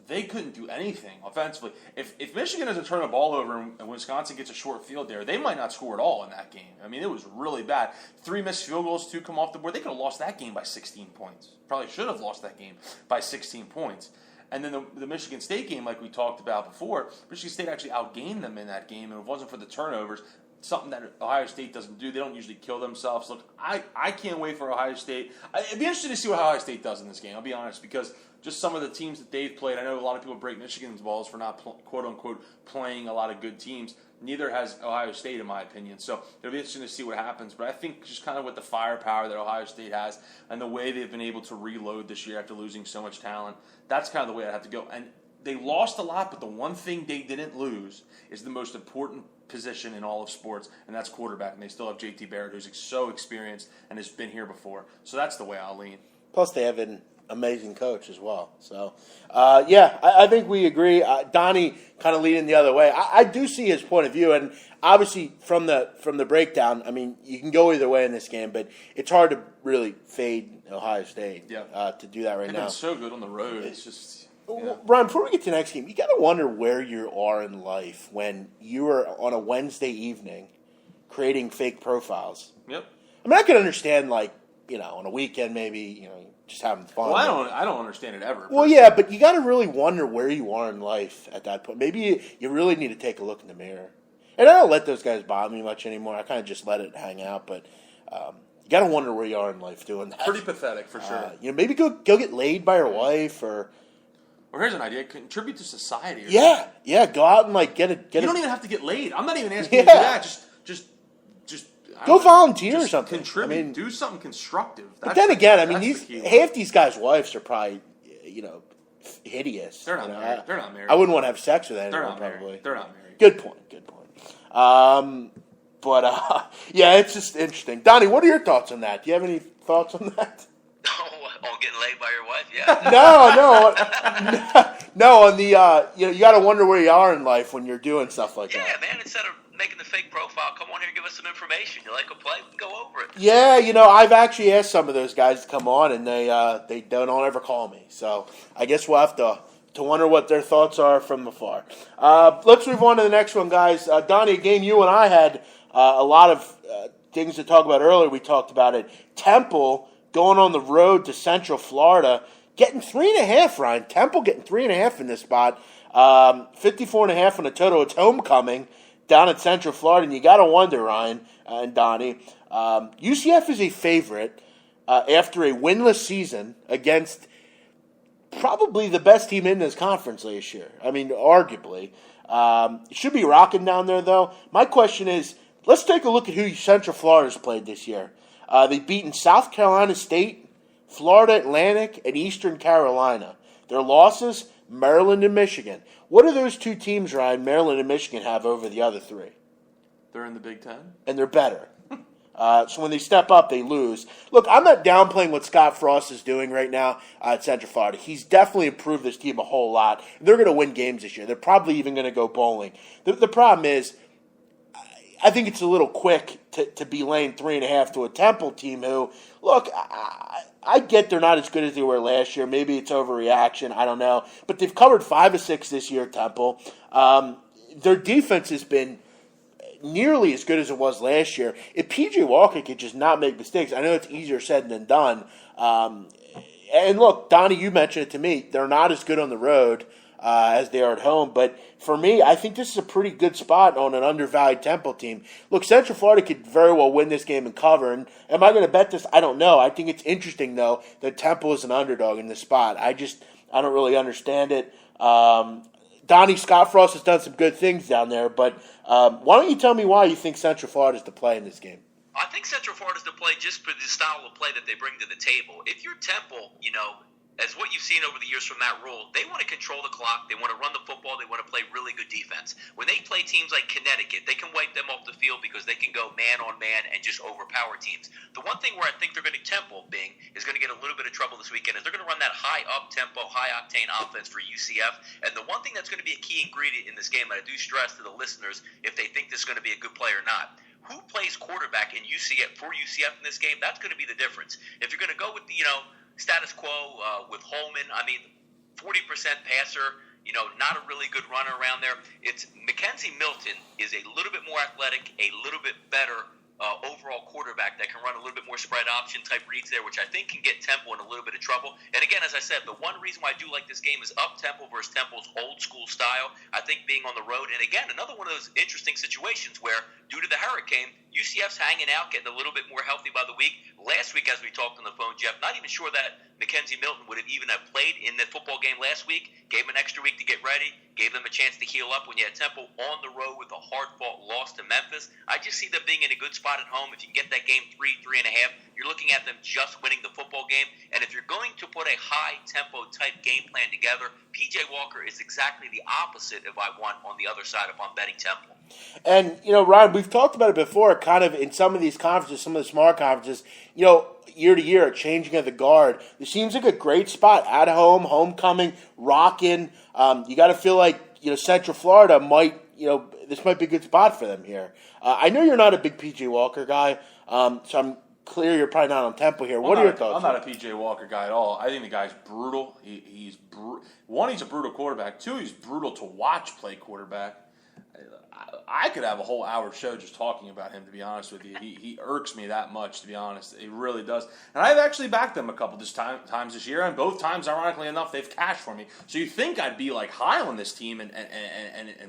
they couldn't do anything offensively. If Michigan has to turn the ball over and Wisconsin gets a short field there, they might not score at all in that game. It was really bad. 3 missed field goals, 2 come off the board. They could have lost that game by 16 points. Probably should have lost that game by 16 points. And then the Michigan State game, like we talked about before, Michigan State actually outgained them in that game, and if it wasn't for the turnovers, something that Ohio State doesn't do. They don't usually kill themselves. Look, I can't wait for Ohio State. It'd be interesting to see what Ohio State does in this game, I'll be honest, because just some of the teams that they've played, I know a lot of people break Michigan's balls for not, quote-unquote, playing a lot of good teams. Neither has Ohio State, in my opinion. So it'll be interesting to see what happens. But I think just kind of with the firepower that Ohio State has and the way they've been able to reload this year after losing so much talent, that's kind of the way I have to go. And they lost a lot, but the one thing they didn't lose is the most important position in all of sports, and that's quarterback. And they still have J.T. Barrett, who's so experienced and has been here before. So that's the way I'll lean. Plus, they have an amazing coach as well. So, I think we agree. Donnie kind of leading the other way. I do see his point of view, and obviously from the breakdown, you can go either way in this game, but it's hard to really fade Ohio State to do that right now. They've been so good on the road. It's just... Yeah. Ron, before we get to the next game, you got to wonder where you are in life when you are on a Wednesday evening creating fake profiles. Yep. I can understand, on a weekend maybe, just having fun. Well, I don't understand it ever. Well, yeah, but you got to really wonder where you are in life at that point. Maybe you really need to take a look in the mirror. And I don't let those guys bother me much anymore. I kind of just let it hang out, but you got to wonder where you are in life doing that. Pretty pathetic, for sure. Maybe go get laid by your wife or... Or here's an idea: contribute to society. Or yeah. Go out and get a. You don't even have to get laid. I'm not even asking you to do that. Just go volunteer or something. Contribute. Do something constructive. But then again, half these guys' wives are probably, hideous. They're not married. They're not married. I wouldn't want to have sex with anyone. They're not probably. Married. They're not married. Good point. Yeah, it's just interesting. Donnie, what are your thoughts on that? Do you have any thoughts on that? Oh, getting laid by your wife? Yeah. No. On the you got to wonder where you are in life when you're doing stuff like that. Yeah, man. Instead of making the fake profile, come on here and give us some information. You like a play? We can go over it. Yeah, I've actually asked some of those guys to come on, and they don't ever call me. So I guess we'll have to wonder what their thoughts are from afar. Let's move on to the next one, guys. Donnie, a game you and I had a lot of things to talk about earlier. We talked about it. Temple going on the road to Central Florida, getting 3.5, Ryan. Temple getting 3.5 in this spot. 54.5 on the total. It's homecoming down at Central Florida, and you got to wonder, Ryan and Donnie, UCF is a favorite after a winless season against probably the best team in this conference last year. I mean, arguably. Should be rocking down there, though. My question is, let's take a look at who Central Florida's played this year. They've beaten South Carolina State, Florida Atlantic, and Eastern Carolina. Their losses, Maryland and Michigan. What do those two teams, Ryan, Maryland and Michigan, have over the other three? They're in the Big Ten. And they're better. So when they step up, they lose. Look, I'm not downplaying what Scott Frost is doing right now at Central Florida. He's definitely improved this team a whole lot. They're going to win games this year. They're probably even going to go bowling. The problem is, I think it's a little quick to be laying 3.5 to a Temple team who, look, I get they're not as good as they were last year. Maybe it's overreaction. I don't know. But they've covered 5 of 6 this year, Temple. Their defense has been nearly as good as it was last year. If P.J. Walker could just not make mistakes, I know it's easier said than done. And look, Donnie, you mentioned it to me. They're not as good on the road as they are at home. But for me, I think this is a pretty good spot on an undervalued Temple team. Look, Central Florida could very well win this game and cover. And am I going to bet this? I don't know. I think it's interesting, though, that Temple is an underdog in this spot. I don't really understand it. Donnie, Scott Frost has done some good things down there, but why don't you tell me why you think Central Florida is to play in this game? I think Central Florida's to play just for the style of play that they bring to the table. If you're Temple, as what you've seen over the years from Matt Rule, they want to control the clock, they want to run the football, they want to play really good defense. When they play teams like Connecticut, they can wipe them off the field because they can go man on man and just overpower teams. The one thing where I think they're going to Temple being is going to get a little bit of trouble this weekend is they're going to run that high up-tempo, high-octane offense for UCF. And the one thing that's going to be a key ingredient in this game, and I do stress to the listeners if they think this is going to be a good play or not, who plays quarterback in UCF for UCF in this game? That's going to be the difference. If you're going to go with the, status quo with Holman, 40% passer, not a really good runner around there. It's Mackenzie Milton is a little bit more athletic, a little bit better overall quarterback that can run a little bit more spread option type reads there, which I think can get Temple in a little bit of trouble. And again, as I said, the one reason why I do like this game is up Temple versus Temple's old school style. I think being on the road, and again, another one of those interesting situations where due to the hurricane, UCF's hanging out, getting a little bit more healthy by the week. Last week, as we talked on the phone, Jeff, not even sure that Mackenzie Milton would have even have played in the football game last week. Gave him an extra week to get ready, gave them a chance to heal up when you had Temple on the road with a hard-fought loss to Memphis. I just see them being in a good spot at home. If you can get that game 3.5, you're looking at them just winning the football game. And if you're going to put a high-tempo type game plan together, P.J. Walker is exactly the opposite if I want on the other side if I'm betting Temple. And, Ryan, we've talked about it before, kind of in some of these conferences, some of the smaller conferences, year to year, changing of the guard. It seems like a great spot at home, homecoming, rocking. You got to feel like, Central Florida might, this might be a good spot for them here. I know you're not a big P.J. Walker guy, so I'm clear you're probably not on Temple here. What are your thoughts? I'm not a P.J. Walker guy at all. I think the guy's brutal. He's a brutal quarterback. 2, he's brutal to watch play quarterback. I could have a whole hour show just talking about him, to be honest with you. He irks me that much, to be honest. He really does. And I've actually backed them a couple times this year, and both times, ironically enough, they've cashed for me. So you think I'd be like high on this team and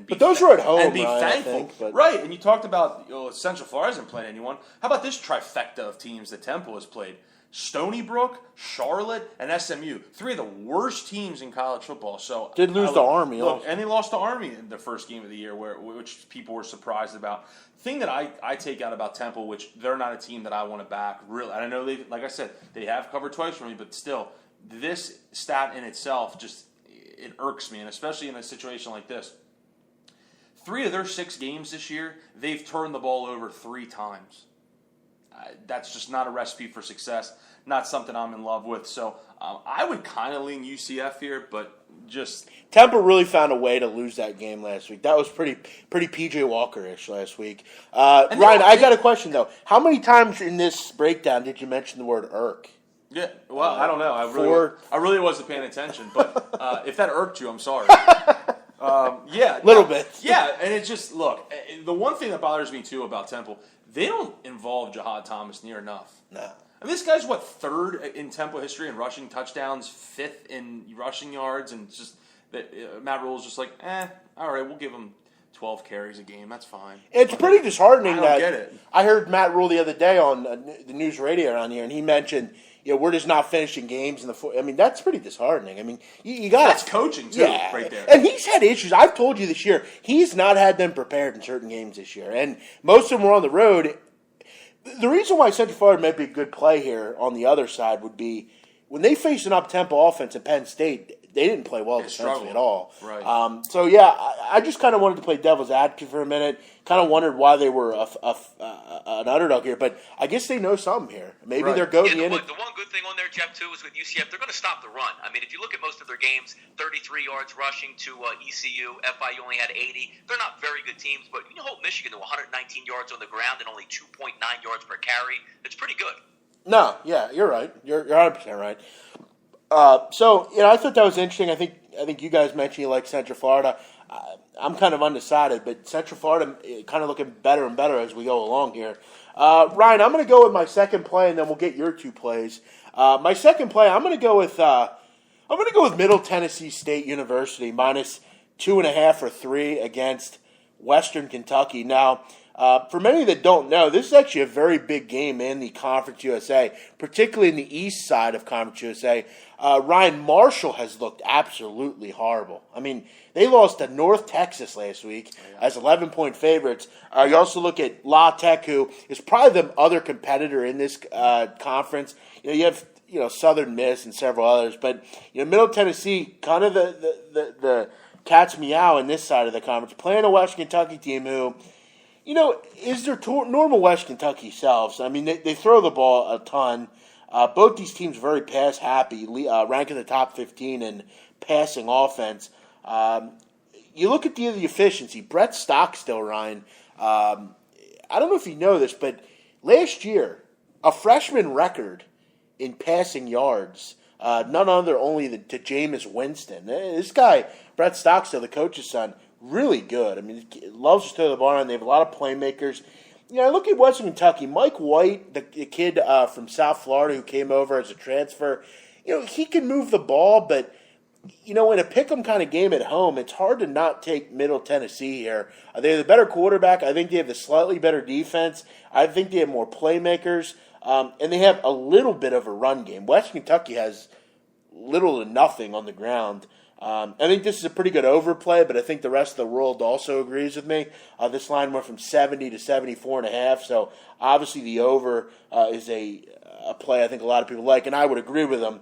be, but those were at home, and be right, thankful. Right, and you talked about Central Florida hasn't played anyone. How about this trifecta of teams that Temple has played? Stony Brook, Charlotte, and SMU. 3 of the worst teams in college football. So did lose to Army. And they lost to Army in the first game of the year, which people were surprised about. Thing that I take out about Temple, which they're not a team that I want to back, really. And I know like I said, they have covered twice for me, but still, this stat in itself it irks me, and especially in a situation like this. 3 of their 6 games this year, they've turned the ball over 3 times. That's just not a recipe for success. Not something I'm in love with. So I would kind of lean UCF here, but just Temple really found a way to lose that game last week. That was pretty PJ Walker-ish last week. Ryan, I got a question though. How many times in this breakdown did you mention the word irk? Yeah, well, I don't know. I really wasn't paying attention, but if that irked you, I'm sorry. Yeah, little bit. Yeah, and it's just look. The one thing that bothers me too about Temple, they don't involve Jahad Thomas near enough. No. And this guy's what, 3rd in Temple history in rushing touchdowns, 5th in rushing yards, and it's just that Matt Rule's just like, all right, we'll give him 12 carries a game. That's fine. It's pretty disheartening. I don't get it. I heard Matt Rule the other day on the news radio around here, and he mentioned, we're just not finishing games in the. I mean, that's pretty disheartening. I mean, you got that's coaching too, right there. And he's had issues. I've told you this year, he's not had them prepared in certain games this year, and most of them were on the road. The reason why Central Florida might be a good play here on the other side would be when they face an up-tempo offense at Penn State, they didn't play well defensively at all. Right. I just kind of wanted to play devil's advocate for a minute. Kind of wondered why they were an underdog here, but I guess they know something here. Maybe they're going in. The one good thing on there, Jeff, too, is with UCF, they're going to stop the run. I mean, if you look at most of their games, 33 yards rushing to ECU, FIU only had 80. They're not very good teams, but you hold Michigan to 119 yards on the ground and only 2.9 yards per carry. It's pretty good. No, yeah, you're right. You're 100% right. I thought that was interesting. I think you guys mentioned you like Central Florida. I'm kind of undecided, but Central Florida kind of looking better and better as we go along here. Ryan, I'm going to go with my second play, and then we'll get your 2 plays. My second play, I'm going to go with Middle Tennessee State University minus 2.5 or 3 against Western Kentucky. Now, for many that don't know, this is actually a very big game in the Conference USA, particularly in the east side of Conference USA. Ryan, Marshall has looked absolutely horrible. I mean, they lost to North Texas last week as 11-point favorites. You also look at La Tech, who is probably the other competitor in this conference. You have Southern Miss and several others, but Middle Tennessee, kind of the cat's meow in this side of the conference, playing a West Kentucky team who, is their normal West Kentucky selves. I mean, they throw the ball a ton. Both these teams very pass happy, rank in the top 15 in passing offense. You look at the efficiency. Brett Stockstill, Ryan. I don't know if you know this, but last year, a freshman record in passing yards. None other only to Jameis Winston. This guy, Brett Stockstill, the coach's son, really good. I mean, he loves to throw the ball around. They have a lot of playmakers. I look at Western Kentucky. Mike White, the kid from South Florida who came over as a transfer, he can move the ball, but, in a pick-em kind of game at home, it's hard to not take Middle Tennessee here. They have the better quarterback. I think they have the slightly better defense. I think they have more playmakers, and they have a little bit of a run game. Western Kentucky has little to nothing on the ground. I think this is a pretty good overplay, but I think the rest of the world also agrees with me. This line went from 70 to 74.5, so obviously the over is a play I think a lot of people like, and I would agree with them.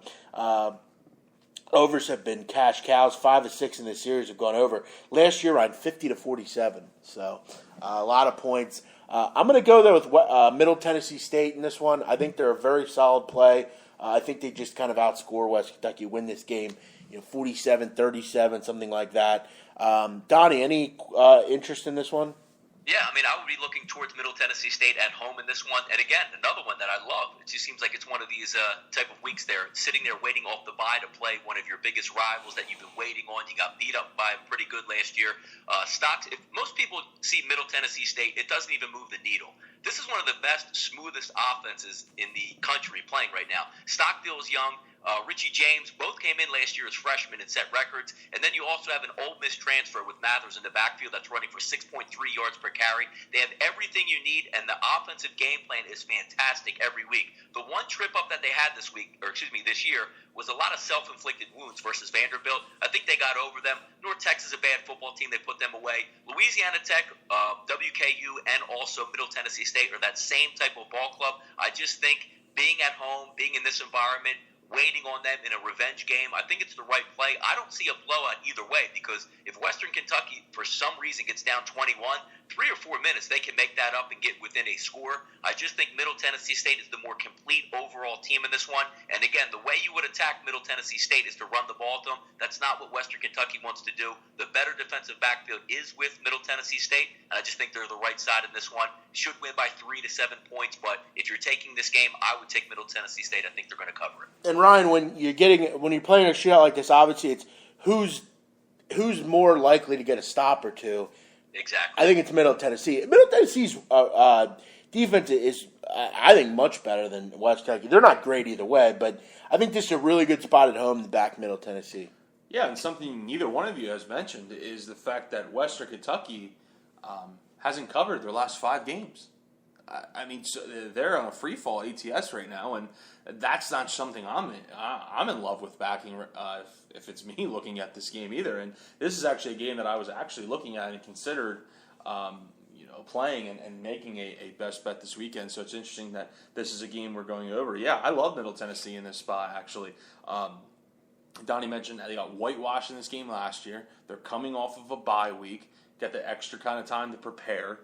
Overs have been cash cows. 5 of 6 in this series have gone over. Last year on 50 to 47, so a lot of points. I'm going to go there with Middle Tennessee State in this one. I think they're a very solid play. I think they just kind of outscore West Kentucky, win this game, 47-37, something like that. Donnie, any interest in this one? Yeah, I mean, I would be looking towards Middle Tennessee State at home in this one. And again, another one that I love. It just seems like it's one of these type of weeks there, sitting there waiting off the bye to play one of your biggest rivals that you've been waiting on. You got beat up by pretty good last year. Stocks, if most people see Middle Tennessee State, it doesn't even move the needle. This is one of the best, smoothest offenses in the country playing right now. Stockdale is young. Richie James both came in last year as freshmen and set records. And then you also have an Ole Miss transfer with Mathers in the backfield that's running for 6.3 yards per carry. They have everything you need, and the offensive game plan is fantastic every week. The one trip up that they had this year, was a lot of self-inflicted wounds versus Vanderbilt. I think they got over them. North Texas is a bad football team. They put them away. Louisiana Tech, WKU, and also Middle Tennessee State are that same type of ball club. I just think being at home, being in this environment, waiting on them in a revenge game. I think it's the right play. I don't see a blowout either way because if Western Kentucky, for some reason, gets down 21, 3 or 4 minutes, they can make that up and get within a score. I just think Middle Tennessee State is the more complete overall team in this one. And again, the way you would attack Middle Tennessee State is to run the ball to them. That's not what Western Kentucky wants to do. The better defensive backfield is with Middle Tennessee State, and I just think they're the right side in this one. Should win by 3 to 7 points, but if you're taking this game, I would take Middle Tennessee State. I think they're going to cover it. And Ryan, when you're playing a shootout like this, obviously it's who's more likely to get a stop or two. Exactly. I think it's Middle Tennessee. Middle Tennessee's defense is, I think, much better than West Kentucky. They're not great either way, but I think this is a really good spot at home to back Middle Tennessee. Yeah, and something neither one of you has mentioned is the fact that Western Kentucky hasn't covered their last 5 games. I mean, so they're on a free fall ATS right now, and that's not something I'm in love with backing if it's me looking at this game either. And this is actually a game that I was actually looking at and considered, playing and making a best bet this weekend. So it's interesting that this is a game we're going over. Yeah, I love Middle Tennessee in this spot actually. Donnie mentioned that they got whitewashed in this game last year. They're coming off of a bye week, got the extra kind of time to prepare.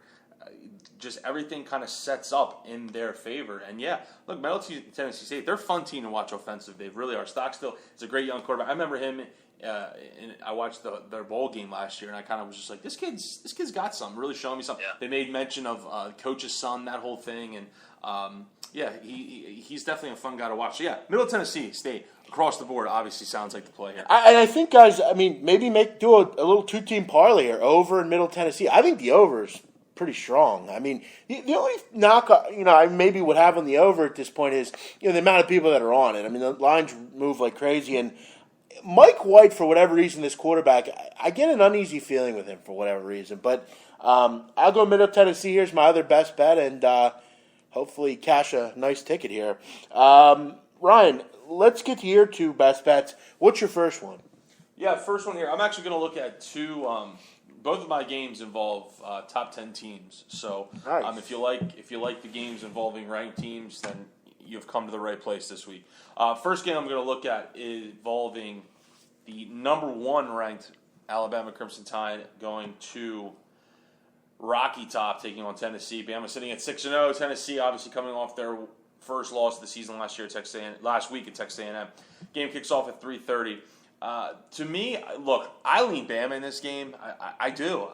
Just everything kind of sets up in their favor. And yeah, look, Middle Tennessee State, they're a fun team to watch offensive. They really are. Stockstill is a great young quarterback. I remember him. I watched their bowl game last year, and I kind of was just like, this kid's got something. Really showing me something. Yeah. They made mention of coach's son, that whole thing, and he's definitely a fun guy to watch. So yeah, Middle Tennessee State across the board obviously sounds like the play here. And I think, guys, I mean, maybe do a little 2-team parlay here, over in Middle Tennessee. I think the over's pretty strong. I mean, the only knock, I maybe would have on the over at this point is, the amount of people that are on it. I mean, the lines move like crazy, and Mike White, for whatever reason, this quarterback, I get an uneasy feeling with him for whatever reason. But I'll go Middle Tennessee. Here's my other best bet, and hopefully cash a nice ticket here. Ryan, let's get to your 2 best bets. What's your first one? Yeah, first one here. I'm actually going to look at 2. Both of my games involve top 10 teams. So nice. If you like the games involving ranked teams, then you've come to the right place this week. First game I'm going to look at is involving the number 1 ranked Alabama Crimson Tide going to Rocky Top, taking on Tennessee. Bama sitting at 6-0. Tennessee obviously coming off their first loss of the season last week at Texas A&M. Game kicks off at 3:30. To me, look, I lean Bama in this game. I do.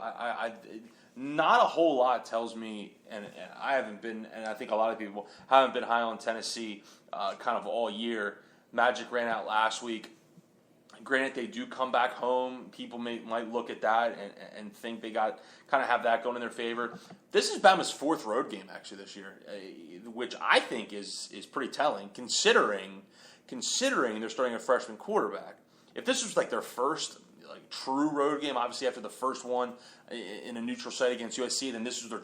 Not a whole lot tells me, and I haven't been, and I think a lot of people haven't been high on Tennessee kind of all year. Magic ran out last week. Granted, they do come back home. People might look at that and think they got kind of have that going in their favor. This is Bama's 4th road game actually this year, which I think is pretty telling, considering they're starting a freshman quarterback. If this was like their first true road game, obviously after the first one in a neutral site against USC, then this was their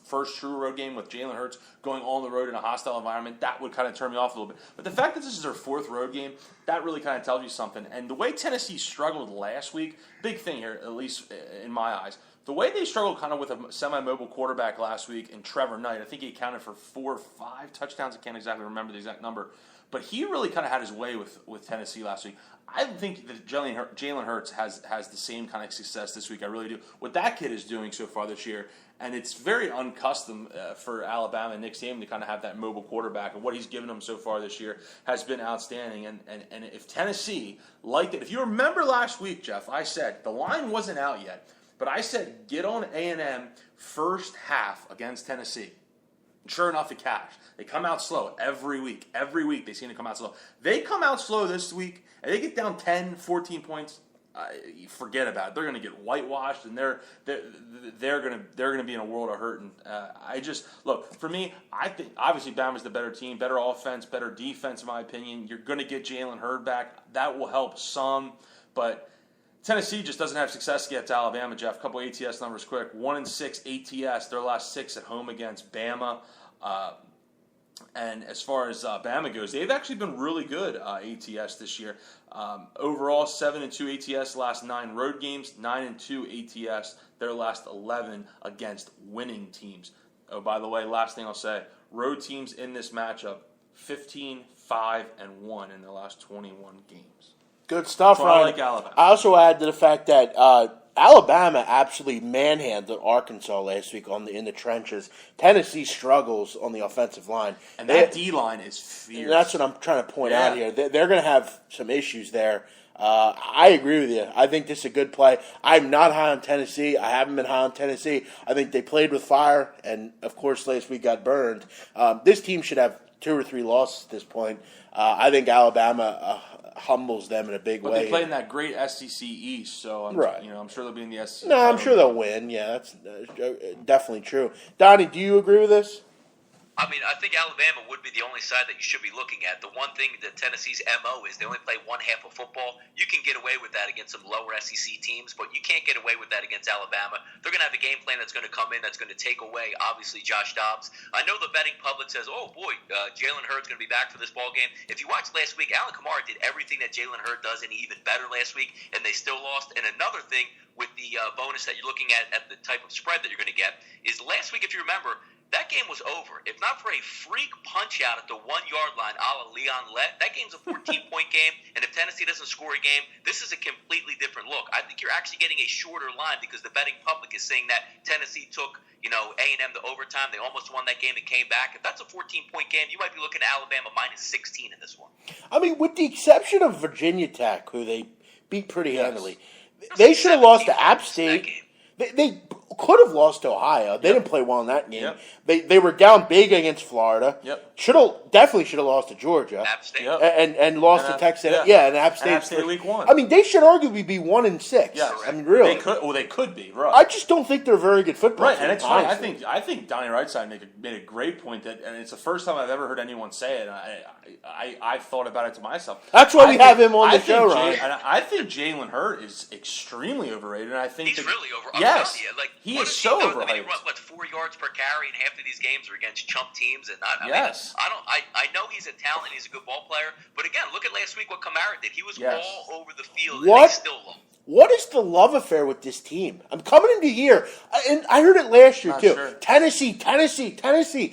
first true road game with Jalen Hurts going on the road in a hostile environment. That would kind of turn me off a little bit. But the fact that this is their 4th road game, that really kind of tells you something. And the way Tennessee struggled last week, big thing here, at least in my eyes, the way they struggled kind of with a semi-mobile quarterback last week in Trevor Knight, I think he accounted for 4 or 5 touchdowns. I can't exactly remember the exact number. But he really kind of had his way with Tennessee last week. I think that Jalen Hurts has the same kind of success this week. I really do. What that kid is doing so far this year, and it's very unaccustomed for Alabama and Nick Saban to kind of have that mobile quarterback. And what he's given them so far this year has been outstanding. And if Tennessee liked it, if you remember last week, Jeff, I said the line wasn't out yet, but I said get on A&M first half against Tennessee. Sure enough, it cashed. They come out slow every week. Every week they seem to come out slow. They come out slow this week, and they get down 10, 14 points. Forget about it. They're going to get whitewashed, and they're going to be in a world of hurt. And I just look for me. I think obviously Bama's the better team, better offense, better defense, in my opinion. You're going to get Jalen Hurd back. That will help some, but Tennessee just doesn't have success against Alabama, Jeff. A couple ATS numbers quick. 1-6 ATS, their last 6 at home against Bama. And as far as Bama goes, they've actually been really good ATS this year. Overall, 7-2 ATS last 9 road games, 9-2 ATS their last 11 against winning teams. Oh, by the way, last thing I'll say, road teams in this matchup, 15-5 5-1 in their last 21 games. Good stuff, So I Ryan. like Alabama. I also add to the fact that Alabama absolutely manhandled Arkansas last week in the trenches. Tennessee struggles on the offensive line. And that D-line is fierce. That's what I'm trying to point out here. They're going to have some issues there. I agree with you. I think this is a good play. I'm not high on Tennessee. I haven't been high on Tennessee. I think they played with fire, and, of course, last week got burned. This team should have 2 or 3 losses at this point. I think Alabama humbles them in a big way. But they play in that great SEC East, so I'm sure they'll be in the SEC. No, I'm sure they'll win. Yeah, that's definitely true. Donnie, do you agree with this? I mean, I think Alabama would be the only side that you should be looking at. The one thing that Tennessee's MO is they only play one half of football. You can get away with that against some lower SEC teams, but you can't get away with that against Alabama. They're going to have a game plan that's going to come in that's going to take away, obviously, Josh Dobbs. I know the betting public says, oh, boy, Jalen Hurts going to be back for this ball game. If you watched last week, Alvin Kamara did everything that Jalen Hurts does and even better last week, and they still lost. And another thing with the bonus that you're looking at the type of spread that you're going to get is last week, if you remember, that game was over. If not for a freak punch-out at the 1-yard line a la Leon Lett, that game's a 14-point game, and if Tennessee doesn't score a game, this is a completely different look. I think you're actually getting a shorter line because the betting public is saying that Tennessee took, A&M to overtime. They almost won that game and came back. If that's a 14-point game, you might be looking at Alabama minus 16 in this one. I mean, with the exception of Virginia Tech, who they beat pretty handily, they should have lost to App State. They could have lost to Ohio. They didn't play well in that game. They were down big against Florida. Definitely should have lost to Georgia. App State. And lost to Texas. And App State. And App State week 1. I mean, they should arguably be 1-6. Yes. I mean, really. They could be, right. I just don't think they're a very good football Right, team, and it's funny. honestly. I think Donnie Rightside made a great point that, and it's the first time I've ever heard anyone say it. And I've thought about it to myself. That's why we have him on the show, Ryan. And I think Jalen Hurts is extremely overrated. And I think he's really overrated. Yes, he is so overrated. I mean, he runs 4 yards per carry, and half of these games are against chump teams. And I know he's a talent. He's a good ball player. But again, look at last week what Kamara did. He was all over the field, and they still lost. What is the love affair with this team? I'm coming into here, and I heard it last year too. Sure. Tennessee.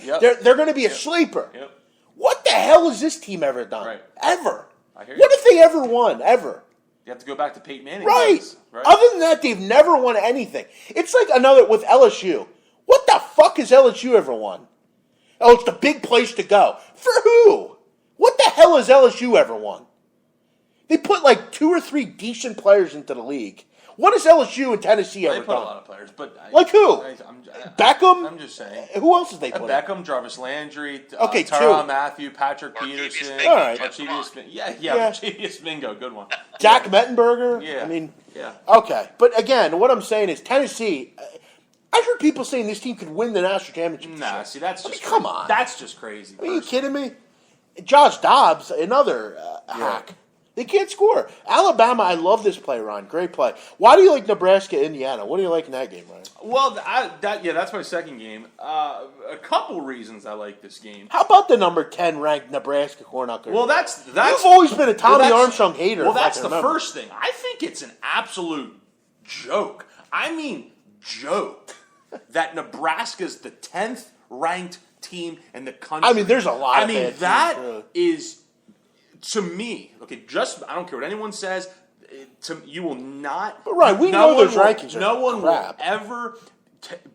Yep. They're going to be a sleeper. Yep. What the hell has this team ever done? Right. Ever? I hear you. What have they ever won? Ever? You have to go back to Peyton Manning. Right. Right. Other than that, they've never won anything. It's like another with LSU. What the fuck has LSU ever won? Oh, it's the big place to go. For who? What the hell has LSU ever won? They put like 2 or 3 decent players into the league. What has LSU and Tennessee ever done? They put a lot of players, but like who? Beckham. I'm just saying. Who else did they put? Beckham, Jarvis Landry, 2. Tyrann Mathieu, Patrick Peterson. All right. Archidius Mingo, good one. Jack Mettenberger. Yeah. I mean, yeah. Okay, but again, what I'm saying is Tennessee. I heard people saying this team could win the national championship. Nah, see, that's just come on. That's just crazy. Are you kidding me? Josh Dobbs, another hack. They can't score. Alabama, I love this play, Ron. Great play. Why do you like Nebraska, Indiana? What do you like in that game, Ryan? Well, that's my second game. A couple reasons I like this game. How about the number 10 ranked Nebraska Cornhuskers? Well, that's you've always been a Tommy Armstrong hater. Well, that's the first thing. I think it's an absolute joke. I mean, joke that Nebraska's the 10th ranked team in the country. I mean, there's a lot. I mean, that is, to me, okay. I don't care what anyone says. You will not. But right, we know those rankings are no one crap. will ever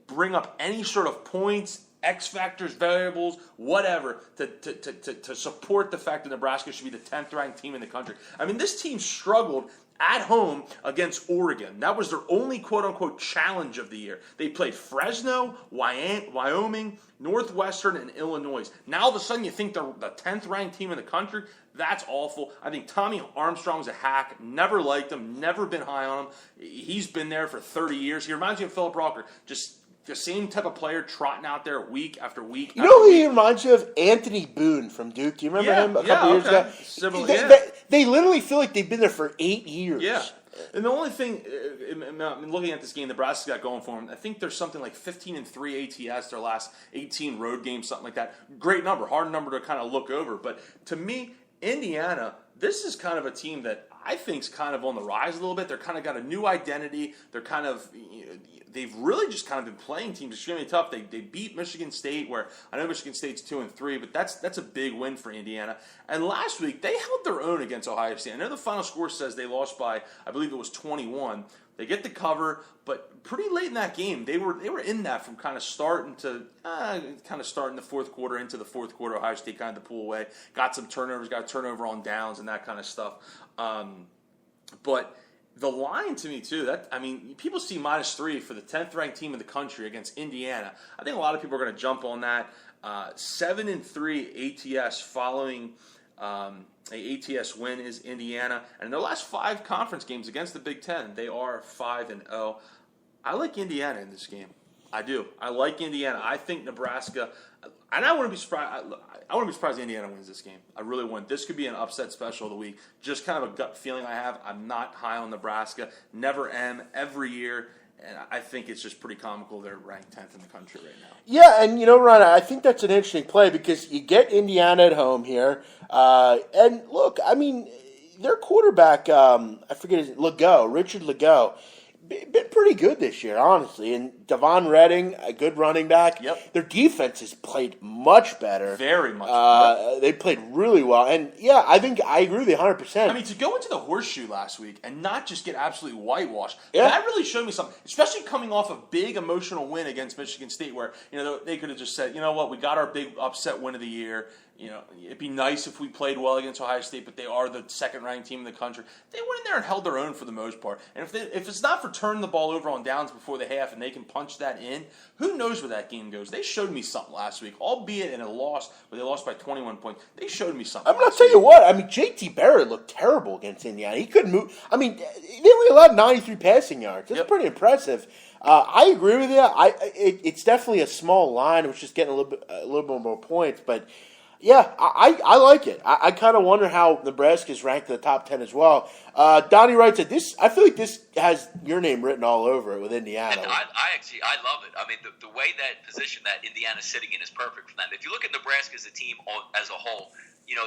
bring up any sort of points, X factors, variables, whatever, to support the fact that Nebraska should be the 10th ranked team in the country. I mean, this team struggled at home against Oregon. That was their only quote-unquote challenge of the year. They played Fresno, Wyoming, Northwestern, and Illinois. Now all of a sudden you think they're the 10th ranked team in the country? That's awful. I think Tommy Armstrong's a hack. Never liked him. Never been high on him. He's been there for 30 years. He reminds me of Philip Rocker. Just the same type of player trotting out there week after week. You know who he reminds you of? Anthony Boone from Duke. Do you remember him a couple years ago? They literally feel like they've been there for 8 years. Yeah. And the only thing, looking at this game Nebraska's got going for them, I think there's something like 15-3 ATS, their last 18 road games, something like that. Great number, hard number to kind of look over. But to me, Indiana, this is kind of a team that I think's kind of on the rise a little bit. They're kind of got a new identity. They're kind of they've really just kind of been playing teams extremely tough. They beat Michigan State, where I know Michigan State's 2-3, but that's a big win for Indiana. And last week they held their own against Ohio State. I know the final score says they lost by, I believe it was 21. They get the cover, but pretty late in that game, they were in that from kind of starting the fourth quarter into the fourth quarter. Ohio State kind of to pull away, got some turnovers, got a turnover on downs and that kind of stuff. But the line to me too, people see -3 for the 10th ranked team in the country against Indiana. I think a lot of people are going to jump on that. 7-3 ATS following a ATS win is Indiana, and in their last 5 conference games against the Big Ten, they are 5-0. I like Indiana in this game. I do. I like Indiana. I think Nebraska, and I wouldn't be surprised. I wouldn't be surprised if Indiana wins this game. I really wouldn't. This could be an upset special of the week. Just kind of a gut feeling I have. I'm not high on Nebraska. Never am. Every year. And I think it's just pretty comical they're ranked 10th in the country right now. Yeah, and Ron, I think that's an interesting play because you get Indiana at home here. And look, their quarterback, I forget his Richard Legault, been pretty good this year, honestly. And Devon Redding, a good running back. Yep. Their defense has played much better. Very much better. They played really well. And, yeah, I think I agree with you 100%. To go into the horseshoe last week and not just get absolutely whitewashed, yeah. That really showed me something, especially coming off a big emotional win against Michigan State where, they could have just said, you know what, we got our big upset win of the year. It'd be nice if we played well against Ohio State, but they are the second-ranked team in the country. They went in there and held their own for the most part. And if it's not for turning the ball over on downs before the half and they can punch that in, who knows where that game goes? They showed me something last week, albeit in a loss where they lost by 21 points. They showed me something. I'm going to tell you what. J.T. Barrett looked terrible against Indiana. He couldn't move. They only allowed 93 passing yards. That's pretty impressive. I agree with you. It's definitely a small line. It was just getting a little bit more points, but. Yeah, I like it. I kind of wonder how Nebraska's ranked in the top 10 as well. Donnie Wright said, I feel like this has your name written all over it with Indiana. And I love it. The way that position that Indiana's sitting in is perfect for them. If you look at Nebraska as a team as a whole,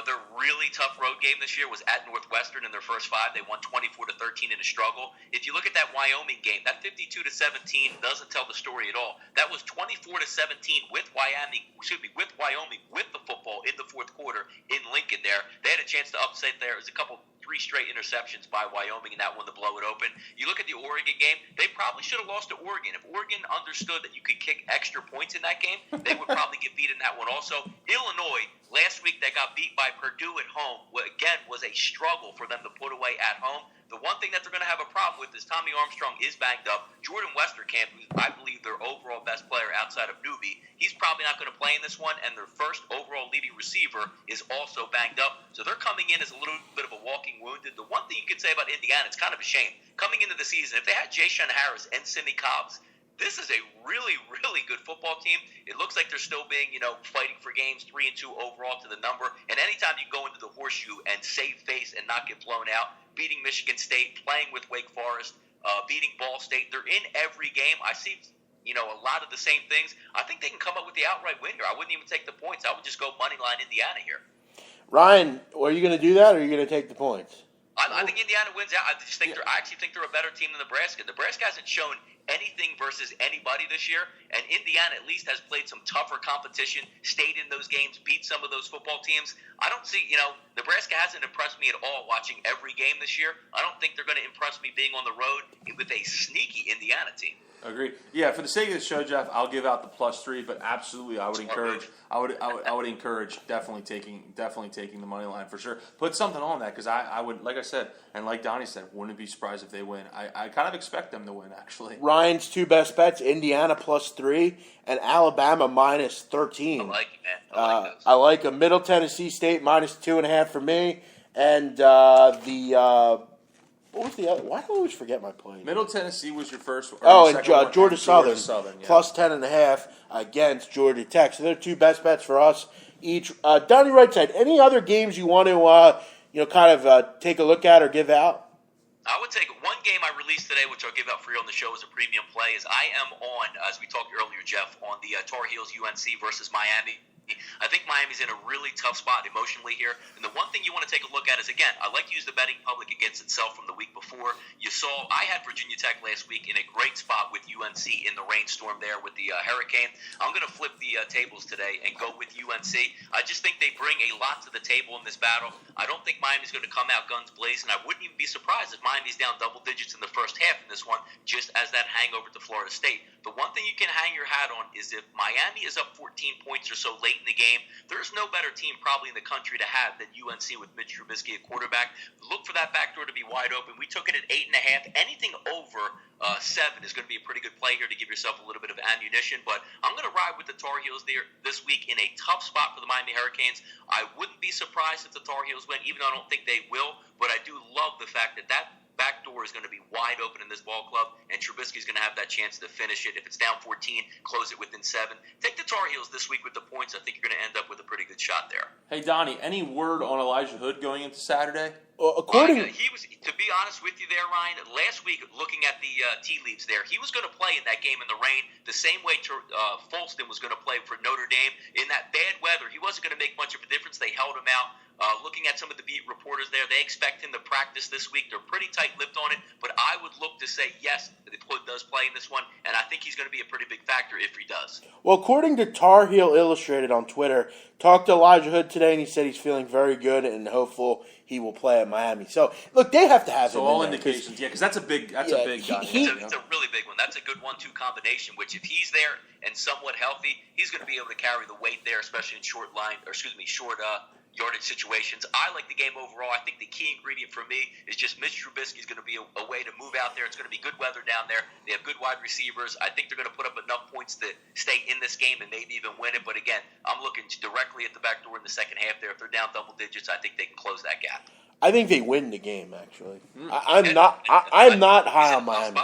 their really tough road game this year was at Northwestern in their first 5. They won 24-13 in a struggle. If you look at that Wyoming game, that 52-17 doesn't tell the story at all. That was 24-17 with Wyoming with the football in the fourth quarter in Lincoln there. They had a chance to upset there. It was 3 straight interceptions by Wyoming in that one to blow it open. You look at the Oregon game, they probably should have lost to Oregon. If Oregon understood that you could kick extra points in that game, they would probably get beat in that one also. Illinois, last week they got beat by Purdue at home, again, was a struggle for them to put away at home. The one thing that they're going to have a problem with is Tommy Armstrong is banged up. Jordan Westerkamp, who's I believe their overall best player outside of Newby, he's probably not going to play in this one, and their first overall leading receiver is also banged up. So they're coming in as a little bit of a walking wounded. The one thing you could say about Indiana, it's kind of a shame. Coming into the season, if they had Jayshon Harris and Sidney Cobbs, this is a really, really good football team. It looks like they're still being, fighting for games 3-2 overall to the number. And anytime you go into the horseshoe and save face and not get blown out, beating Michigan State, playing with Wake Forest, beating Ball State, they're in every game. I see, a lot of the same things. I think they can come up with the outright win here. I wouldn't even take the points. I would just go money line Indiana here. Ryan, are you going to do that, or are you going to take the points? I think Indiana wins out. I actually think they're a better team than Nebraska. Nebraska hasn't shown anything versus anybody this year, and Indiana at least has played some tougher competition, stayed in those games, beat some of those football teams. I don't see, Nebraska hasn't impressed me at all watching every game this year. I don't think they're going to impress me being on the road with a sneaky Indiana team. Agreed. Yeah, for the sake of the show, Jeff, I'll give out the +3, but absolutely, I would encourage definitely taking the money line for sure. Put something on that because I would, like I said, and like Donnie said, wouldn't be surprised if they win. I kind of expect them to win actually. Ryan's 2 best bets: Indiana +3 and Alabama -13. I like it, man. I like those. I like a Middle Tennessee State -2.5 for me, and what was the other? Why do I always forget my play? Middle Tennessee was your first. And Georgia Southern, yeah. +10.5 against Georgia Tech. So they're 2 best bets for us each. Donnie Right side. Any other games you want to take a look at or give out? I would take one game I released today, which I'll give out for you on the show as a premium play. Is I am on, as we talked earlier, Jeff, on the Tar Heels UNC versus Miami. I think Miami's in a really tough spot emotionally here. And the one thing you want to take a look at is, again, I like to use the betting public against itself from the week before. You saw I had Virginia Tech last week in a great spot with UNC in the rainstorm there with the hurricane. I'm going to flip the tables today and go with UNC. I just think they bring a lot to the table in this battle. I don't think Miami's going to come out guns blazing. I wouldn't even be surprised if Miami's down double digits in the first half in this one, just as that hangover to Florida State. The one thing you can hang your hat on is if Miami is up 14 points or so late in the game, there's no better team probably in the country to have than UNC with Mitch Trubisky at quarterback. Look for that back door to be wide open. We took it at 8.5. Anything over 7 is going to be a pretty good play here to give yourself a little bit of ammunition. But I'm going to ride with the Tar Heels there this week in a tough spot for the Miami Hurricanes. I wouldn't be surprised if the Tar Heels win, even though I don't think they will. But I do love the fact that back door is going to be wide open in this ball club, and Trubisky is going to have that chance to finish it. If it's down 14, close it within 7. Take the Tar Heels this week with the points. I think you're going to end up with a pretty good shot there. Hey, Donnie, any word on Elijah Hood going into Saturday? He was, to be honest with you there, Ryan, last week, looking at the tea leaves there, he was going to play in that game in the rain the same way Folston was going to play for Notre Dame in that bad weather. He wasn't going to make much of a difference. They held him out. Looking at some of the beat reporters there, they expect him to practice this week. They're pretty tight-lipped on it, but I would look to say, yes, Hood does play in this one, and I think he's going to be a pretty big factor if he does. Well, according to Tar Heel Illustrated on Twitter, talked to Elijah Hood today, and he said he's feeling very good and hopeful he will play at Miami. So, look, they have to have him. So all indications, because that's a big guy. It's a really big one. That's a good 1-2 combination. Which, if he's there and somewhat healthy, he's going to be able to carry the weight there, especially in short yardage situations. I like the game overall. I think the key ingredient for me is just Mitch Trubisky is going to be a way to move out there. It's going to be good weather down there. They have good wide receivers. I think they're going to put up enough points to stay in this game and maybe even win it. But again, I'm looking directly at the back door in the second half there. If they're down double digits, I think they can close that gap. I think they win the game, actually. I'm not high on Miami.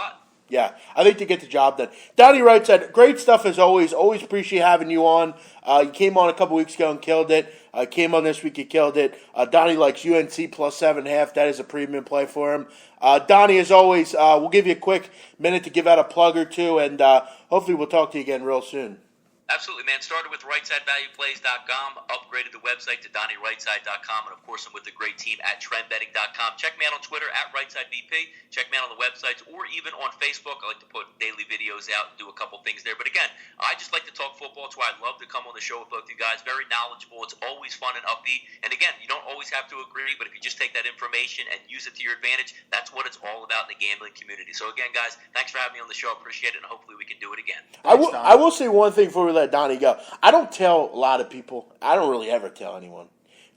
Yeah, I think they get the job done. Donnie Wright said, great stuff as always. Always appreciate having you on. You came on a couple weeks ago and killed it. Came on this week, you killed it. Donnie likes UNC plus 7.5. That is a premium play for him. Donnie, as always, we'll give you a quick minute to give out a plug or two, and hopefully we'll talk to you again real soon. Absolutely, man. Started with RightSideValuePlays.com, upgraded the website to DonnieRightside.com, and of course I'm with the great team at TrendBetting.com. Check me out on Twitter at RightSideVP. Check me out on the websites or even on Facebook. I like to put daily videos out and do a couple things there. But again, I just like to talk football. That's why I love to come on the show with both you guys. Very knowledgeable. It's always fun and upbeat. And again, you don't always have to agree, but if you just take that information and use it to your advantage, that's what it's all about in the gambling community. So again, guys, thanks for having me on the show. I appreciate it, and hopefully we can do it again. I will say one thing before we let Donnie go. I don't tell a lot of people. I don't really ever tell anyone.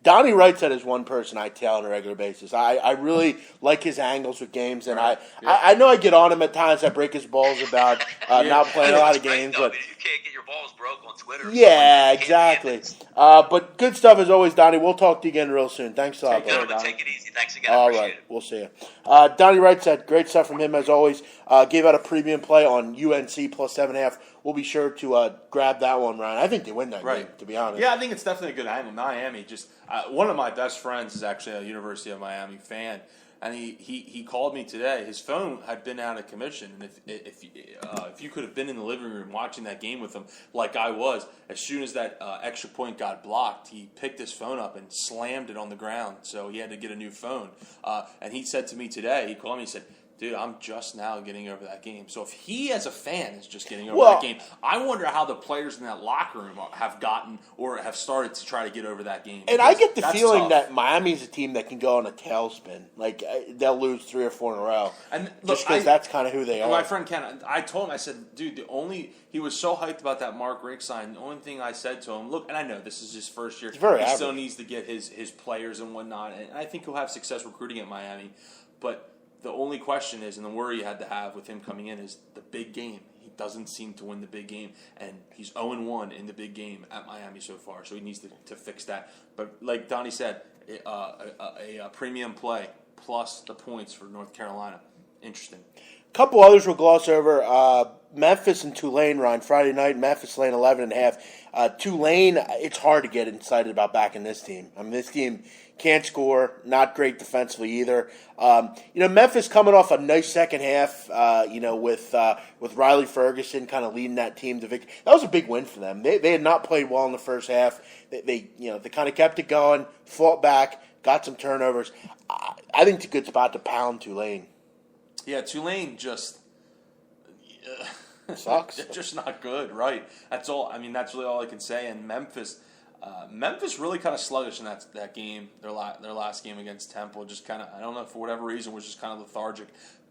Donnie Wright said is one person I tell on a regular basis. I really like his angles with games, and I know I get on him at times. I break his balls about not playing a lot of games. But you can't get your balls broke on Twitter. Yeah, exactly. But good stuff as always, Donnie. We'll talk to you again real soon. Thanks a lot. Take it easy. Thanks again. All right. It. We'll see you. Donnie Wright said great stuff from him as always. Gave out a premium play on UNC plus 7.5. We'll be sure to grab that one, Ryan. I think they win that game, to be honest. Yeah, I think it's definitely a good angle. Miami, just one of my best friends is actually a University of Miami fan, and he called me today. His phone had been out of commission, and if you could have been in the living room watching that game with him, like I was, as soon as that extra point got blocked, he picked his phone up and slammed it on the ground. So he had to get a new phone. And he said to me today, he called me and said, dude, I'm just now getting over that game. So if he, as a fan, is just getting over that game, I wonder how the players in that locker room have gotten or have started to try to get over that game. And I get the feeling that Miami's a team that can go on a tailspin. Like, they'll lose 3 or 4 in a row. And look, just because that's kind of who they are. My friend Ken, I told him, I said, dude, he was so hyped about that Mark Richt sign. The only thing I said to him, look, and I know this is his first year. He still needs to get his players and whatnot. And I think he'll have success recruiting at Miami. But the only question is, and the worry you had to have with him coming in, is the big game. He doesn't seem to win the big game, and he's 0-1 in the big game at Miami so far, so he needs to fix that. But like Donnie said, a premium play plus the points for North Carolina. Interesting. A couple others we'll gloss over. Memphis and Tulane, Ryan, Friday night. Memphis laying 11.5. Tulane, it's hard to get excited about backing this team. I mean, this team can't score, not great defensively either. Memphis coming off a nice second half, with Riley Ferguson kind of leading that team to victory. That was a big win for them. They had not played well in the first half. They kind of kept it going, fought back, got some turnovers. I think it's a good spot to pound Tulane. Yeah, Tulane just sucks. They're just not good, right? That's all. I mean, that's really all I can say. And Memphis really kind of sluggish in that game. Their last game against Temple, just kind of, I don't know, for whatever reason, was just kind of lethargic.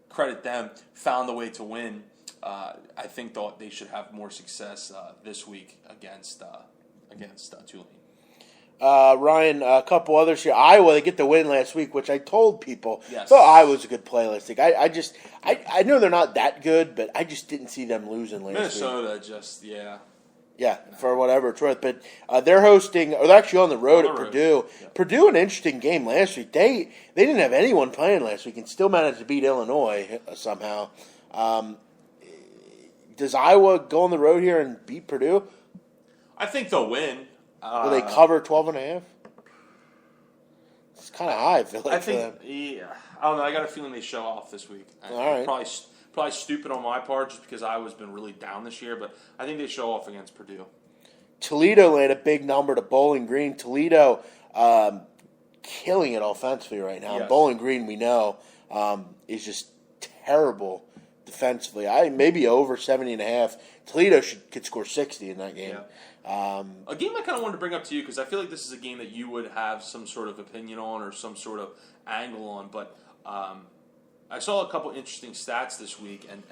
Credit them, found the way to win. I think they should have more success this week against Tulane. Ryan, a couple others here. Iowa, they get the win last week, which I told people. Yes. Thought Iowa was a good play last week. I know they're not that good, but I just didn't see them losing last week. Minnesota, Yeah, for whatever it's worth. But they're hosting, or they're actually on the road at Purdue. Yeah. Purdue, an interesting game last week. They didn't have anyone playing last week and still managed to beat Illinois somehow. Does Iowa go on the road here and beat Purdue? I think they'll win. Will they cover 12.5? It's kind of high, I feel like. I think, I don't know. I got a feeling they show off this week. All right. Probably stupid on my part just because Iowa's been really down this year, but I think they show off against Purdue. Toledo laid a big number to Bowling Green. Toledo killing it offensively right now. Yes. Bowling Green, we know, is just terrible defensively. Maybe over 70.5. Toledo could score 60 in that game. Yeah. A game I kind of wanted to bring up to you because I feel like this is a game that you would have some sort of opinion on or some sort of angle on, but I saw a couple interesting stats this week, and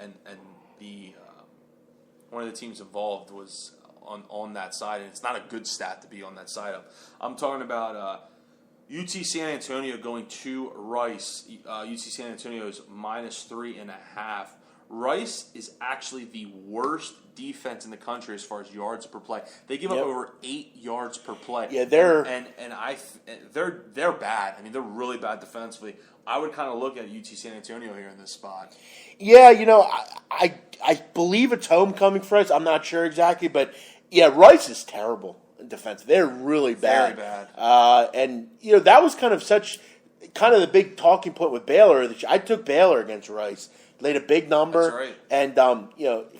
the one of the teams involved was on that side, and it's not a good stat to be on that side of. I'm talking about UT San Antonio going to Rice. UT San Antonio is -3.5. Rice is actually the worst defense in the country as far as yards per play. They give up over 8 yards per play. Yeah, they're bad. I mean, they're really bad defensively. I would kind of look at UT San Antonio here in this spot. Yeah, I believe it's homecoming for us. I'm not sure exactly, but yeah, Rice is terrible in defense. They're really bad. Very bad. And that was kind of the big talking point with Baylor. I took Baylor against Rice. Laid a big number, that's right. And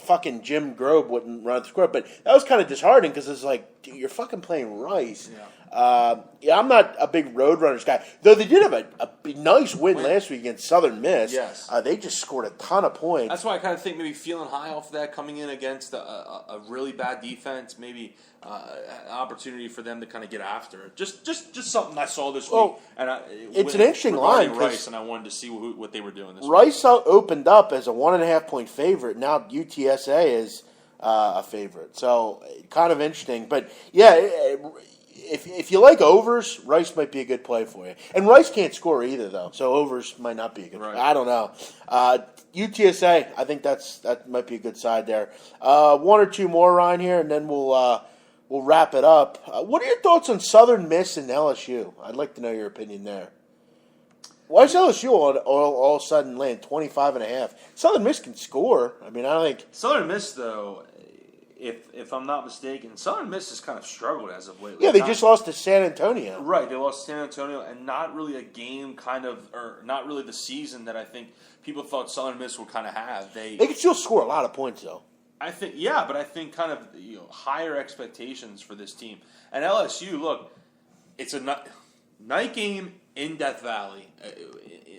fucking Jim Grobe wouldn't run the score, but that was kind of disheartening because it's like, dude, you're fucking playing Rice. Yeah. I'm not a big Roadrunners guy, though they did have a nice win last week against Southern Miss. Yes, they just scored a ton of points. That's why I kind of think maybe feeling high off of that, coming in against a really bad defense, maybe an opportunity for them to kind of get after it. Just something I saw this week, and it's an interesting line. Rice, and I wanted to see what they were doing this week. Rice opened up as a 1.5 point favorite. Now UTSA is a favorite, so kind of interesting. But yeah, if you like overs, Rice might be a good play for you. And Rice can't score either, though, so overs might not be a good play. I don't know. UTSA, I think that might be a good side there. One or two more, Ryan, here, and then we'll wrap it up. What are your thoughts on Southern Miss and LSU? I'd like to know your opinion there. Why is LSU all of a sudden laying 25.5? Southern Miss can score. I mean, I don't think Southern Miss, though, if I'm not mistaken, Southern Miss has kind of struggled as of lately. Yeah, they just lost to San Antonio. Right, they lost to San Antonio, and not really a game or not really the season that I think people thought Southern Miss would kind of have. They can still score a lot of points, though. I think, but I think kind of higher expectations for this team. And LSU, look, it's a night game in Death Valley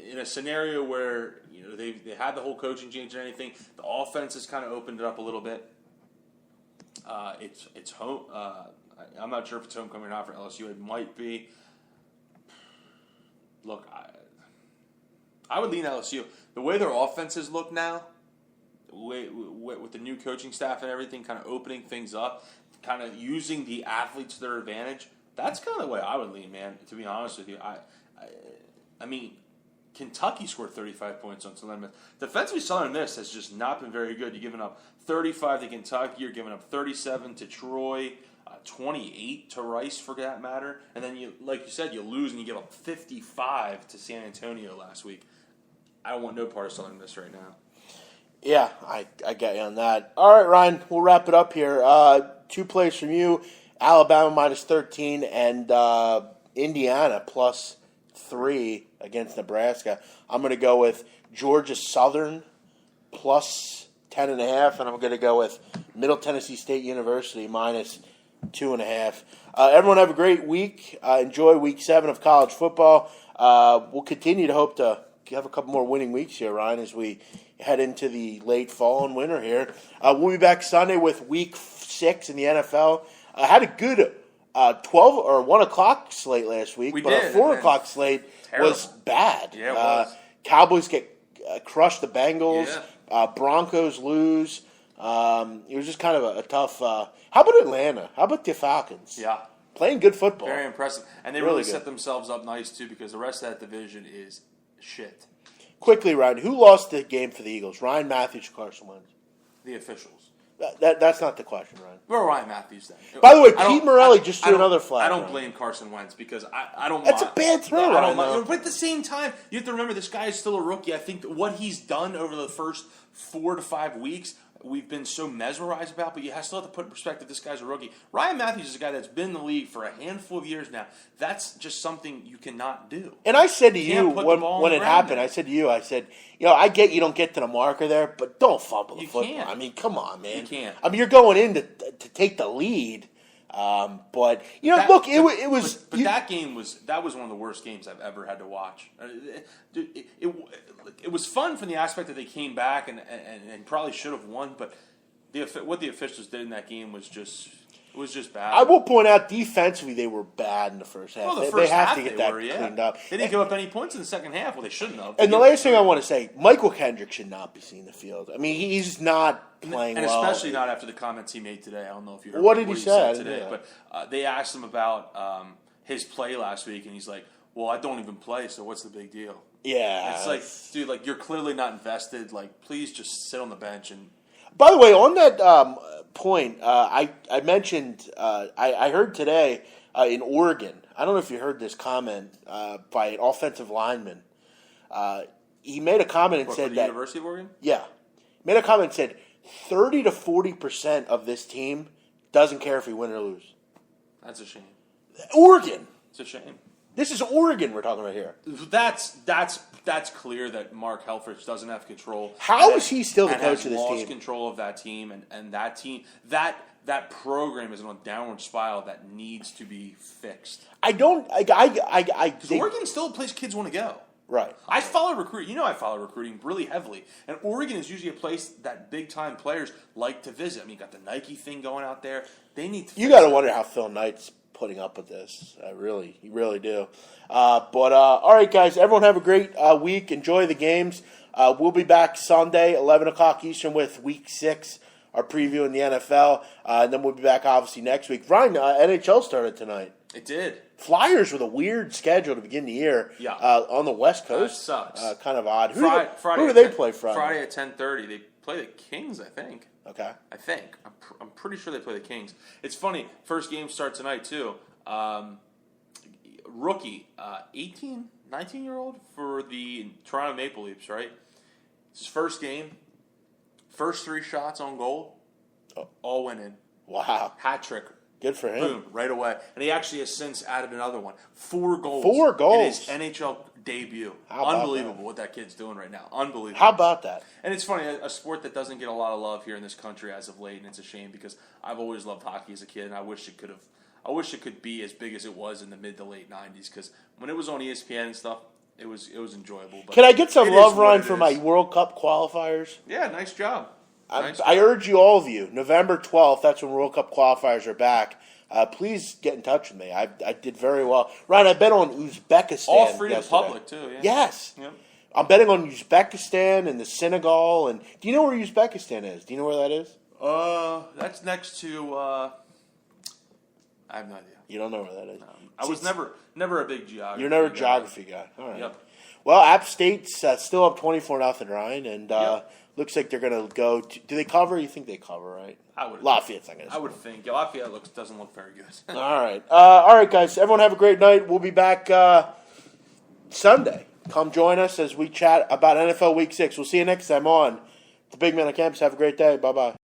in a scenario where they had the whole coaching change and anything. The offense has kind of opened it up a little bit. It's home. I'm not sure if it's homecoming or not for LSU. It might be. Look, I would lean LSU. The way their offenses look now, with the new coaching staff and everything, kind of opening things up, kind of using the athletes to their advantage. That's kind of the way I would lean, man. To be honest with you, I mean, Kentucky scored 35 points on Southern Miss. Defensively, Southern Miss has just not been very good. You're giving up 35 to Kentucky. You're giving up 37 to Troy, 28 to Rice, for that matter. And then, like you said, you lose and you give up 55 to San Antonio last week. I don't want no part of Southern Miss right now. Yeah, I get you on that. All right, Ryan, we'll wrap it up here. 2 plays from you. Alabama -13 and Indiana +3 against Nebraska. I'm going to go with Georgia Southern +10.5, and I'm going to go with Middle Tennessee State University -2.5. Everyone have a great week. Enjoy Week 7 of college football. We'll continue to hope to have a couple more winning weeks here, Ryan, as we head into the late fall and winter here. We'll be back Sunday with Week 6 in the NFL. Had a good 12 or 1 o'clock slate last week, but did, a 4 o'clock slate terrible. was bad. Yeah, it was. Cowboys get crushed the Bengals. Yeah. Broncos lose. It was just kind of a tough. How about Atlanta? How about the Falcons? Yeah. Playing good football. Very impressive. And they really set themselves up nice, too, because the rest of that division is shit. Quickly, Ryan, who lost the game for the Eagles? Ryan Matthews or Carson Wentz? The officials. That's not the question, Ryan. Well, Ryan Matthews, then. By the way, Pete Morelli just threw another flag. I don't Ryan. blame Carson Wentz because I don't. That's a bad throw, I don't Ryan, mind. But at the same time, you have to remember this guy is still a rookie. I think that what he's done over the first 4 to 5 weeks, we've been so mesmerized about, but you still have to put in perspective this guy's a rookie. Ryan Matthews is a guy that's been in the league for a handful of years now. That's just something you cannot do. And I said to you when it happened, there. I said to you, I get you don't get to the marker there, but don't fumble the football. Can't. I mean, come on, man. You can't. I mean, you're going in to take the lead. But it was. But that game was one of the worst games I've ever had to watch. It was fun from the aspect that they came back and probably should have won, but what the officials did in that game was just bad. I will point out defensively they were bad in the first half. Well, They have to get that cleaned up. They didn't give up any points in the second half. Well, they shouldn't have. And the last thing I want to say, Michael Kendrick should not be seeing the field. I mean, he's not playing and well. especially not after the comments he made today. I don't know if you heard what did he say said today, yeah. but they asked him about his play last week, and he's like, "Well, I don't even play, so what's the big deal?" Yeah, it's like, dude, like you're clearly not invested. Like, please just sit on the bench and. By the way, on that point, I mentioned I heard today in Oregon. I don't know if you heard this comment by an offensive lineman. He made a comment and said for the that University of Oregon. Yeah, made a comment and said 30 to 40% of this team doesn't care if we win or lose. That's a shame. Oregon. It's a shame. This is Oregon we're talking about here. That's clear that Mark Helfrich doesn't have control. How is he still the coach of this lost team? Control of that team, and that team that program is on a downward spiral that needs to be fixed. Oregon still a place kids want to go. Right. I follow recruiting. You know I follow recruiting really heavily. And Oregon is usually a place that big-time players like to visit. I mean, you got the Nike thing going out there. They need to. You got to wonder how Phil Knight's putting up with this. You really do. But all right, guys, everyone have a great week. Enjoy the games. We'll be back Sunday, 11 o'clock Eastern, with Week 6, our preview in the NFL. And then we'll be back, obviously, next week. Ryan, NHL started tonight. It did. Flyers with a weird schedule to begin the year. Yeah. On the West Coast. That sucks. Kind of odd. Who Friday do they play Friday? Friday at 10:30. They play the Kings, I think. Okay. I think. I'm pretty sure they play the Kings. It's funny. First game starts tonight, too. Rookie, 19-year-old for the Toronto Maple Leafs, right? It's his first game. First 3 shots on goal. All went in. Wow. Hat trick. Good for him. Boom, right away. And he actually has since added another one. 4 goals. 4 goals. In his NHL debut. Unbelievable what that kid's doing right now. Unbelievable. How about that? And it's funny, a sport that doesn't get a lot of love here in this country as of late, and it's a shame because I've always loved hockey as a kid, and I wish it could be as big as it was in the mid to late 90s, because when it was on ESPN and stuff, it was enjoyable. But can I get some love, Ryan, for my World Cup qualifiers? Yeah, nice job. I urge you, all of you, November 12th, that's when World Cup qualifiers are back. Please get in touch with me. I did very well. Ryan, I bet on Uzbekistan. All free to the yesterday. public, too. Yeah. Yes. Yep. I'm betting on Uzbekistan and the Senegal. And do you know where Uzbekistan is? Do you know where that is? That's next to. I have no idea. You don't know where that is. I was never a big geography. You're never a geography guy. All right. Yep. Well, App State's still up 24-0, Ryan, and Yep. looks like they're going to go. Do they cover? You think they cover, right? Lafayette's not going to. I would think. Yeah, Lafayette doesn't look very good. All right, guys. Everyone have a great night. We'll be back Sunday. Come join us as we chat about NFL Week 6. We'll see you next time on the Big Man on Campus. Have a great day. Bye-bye.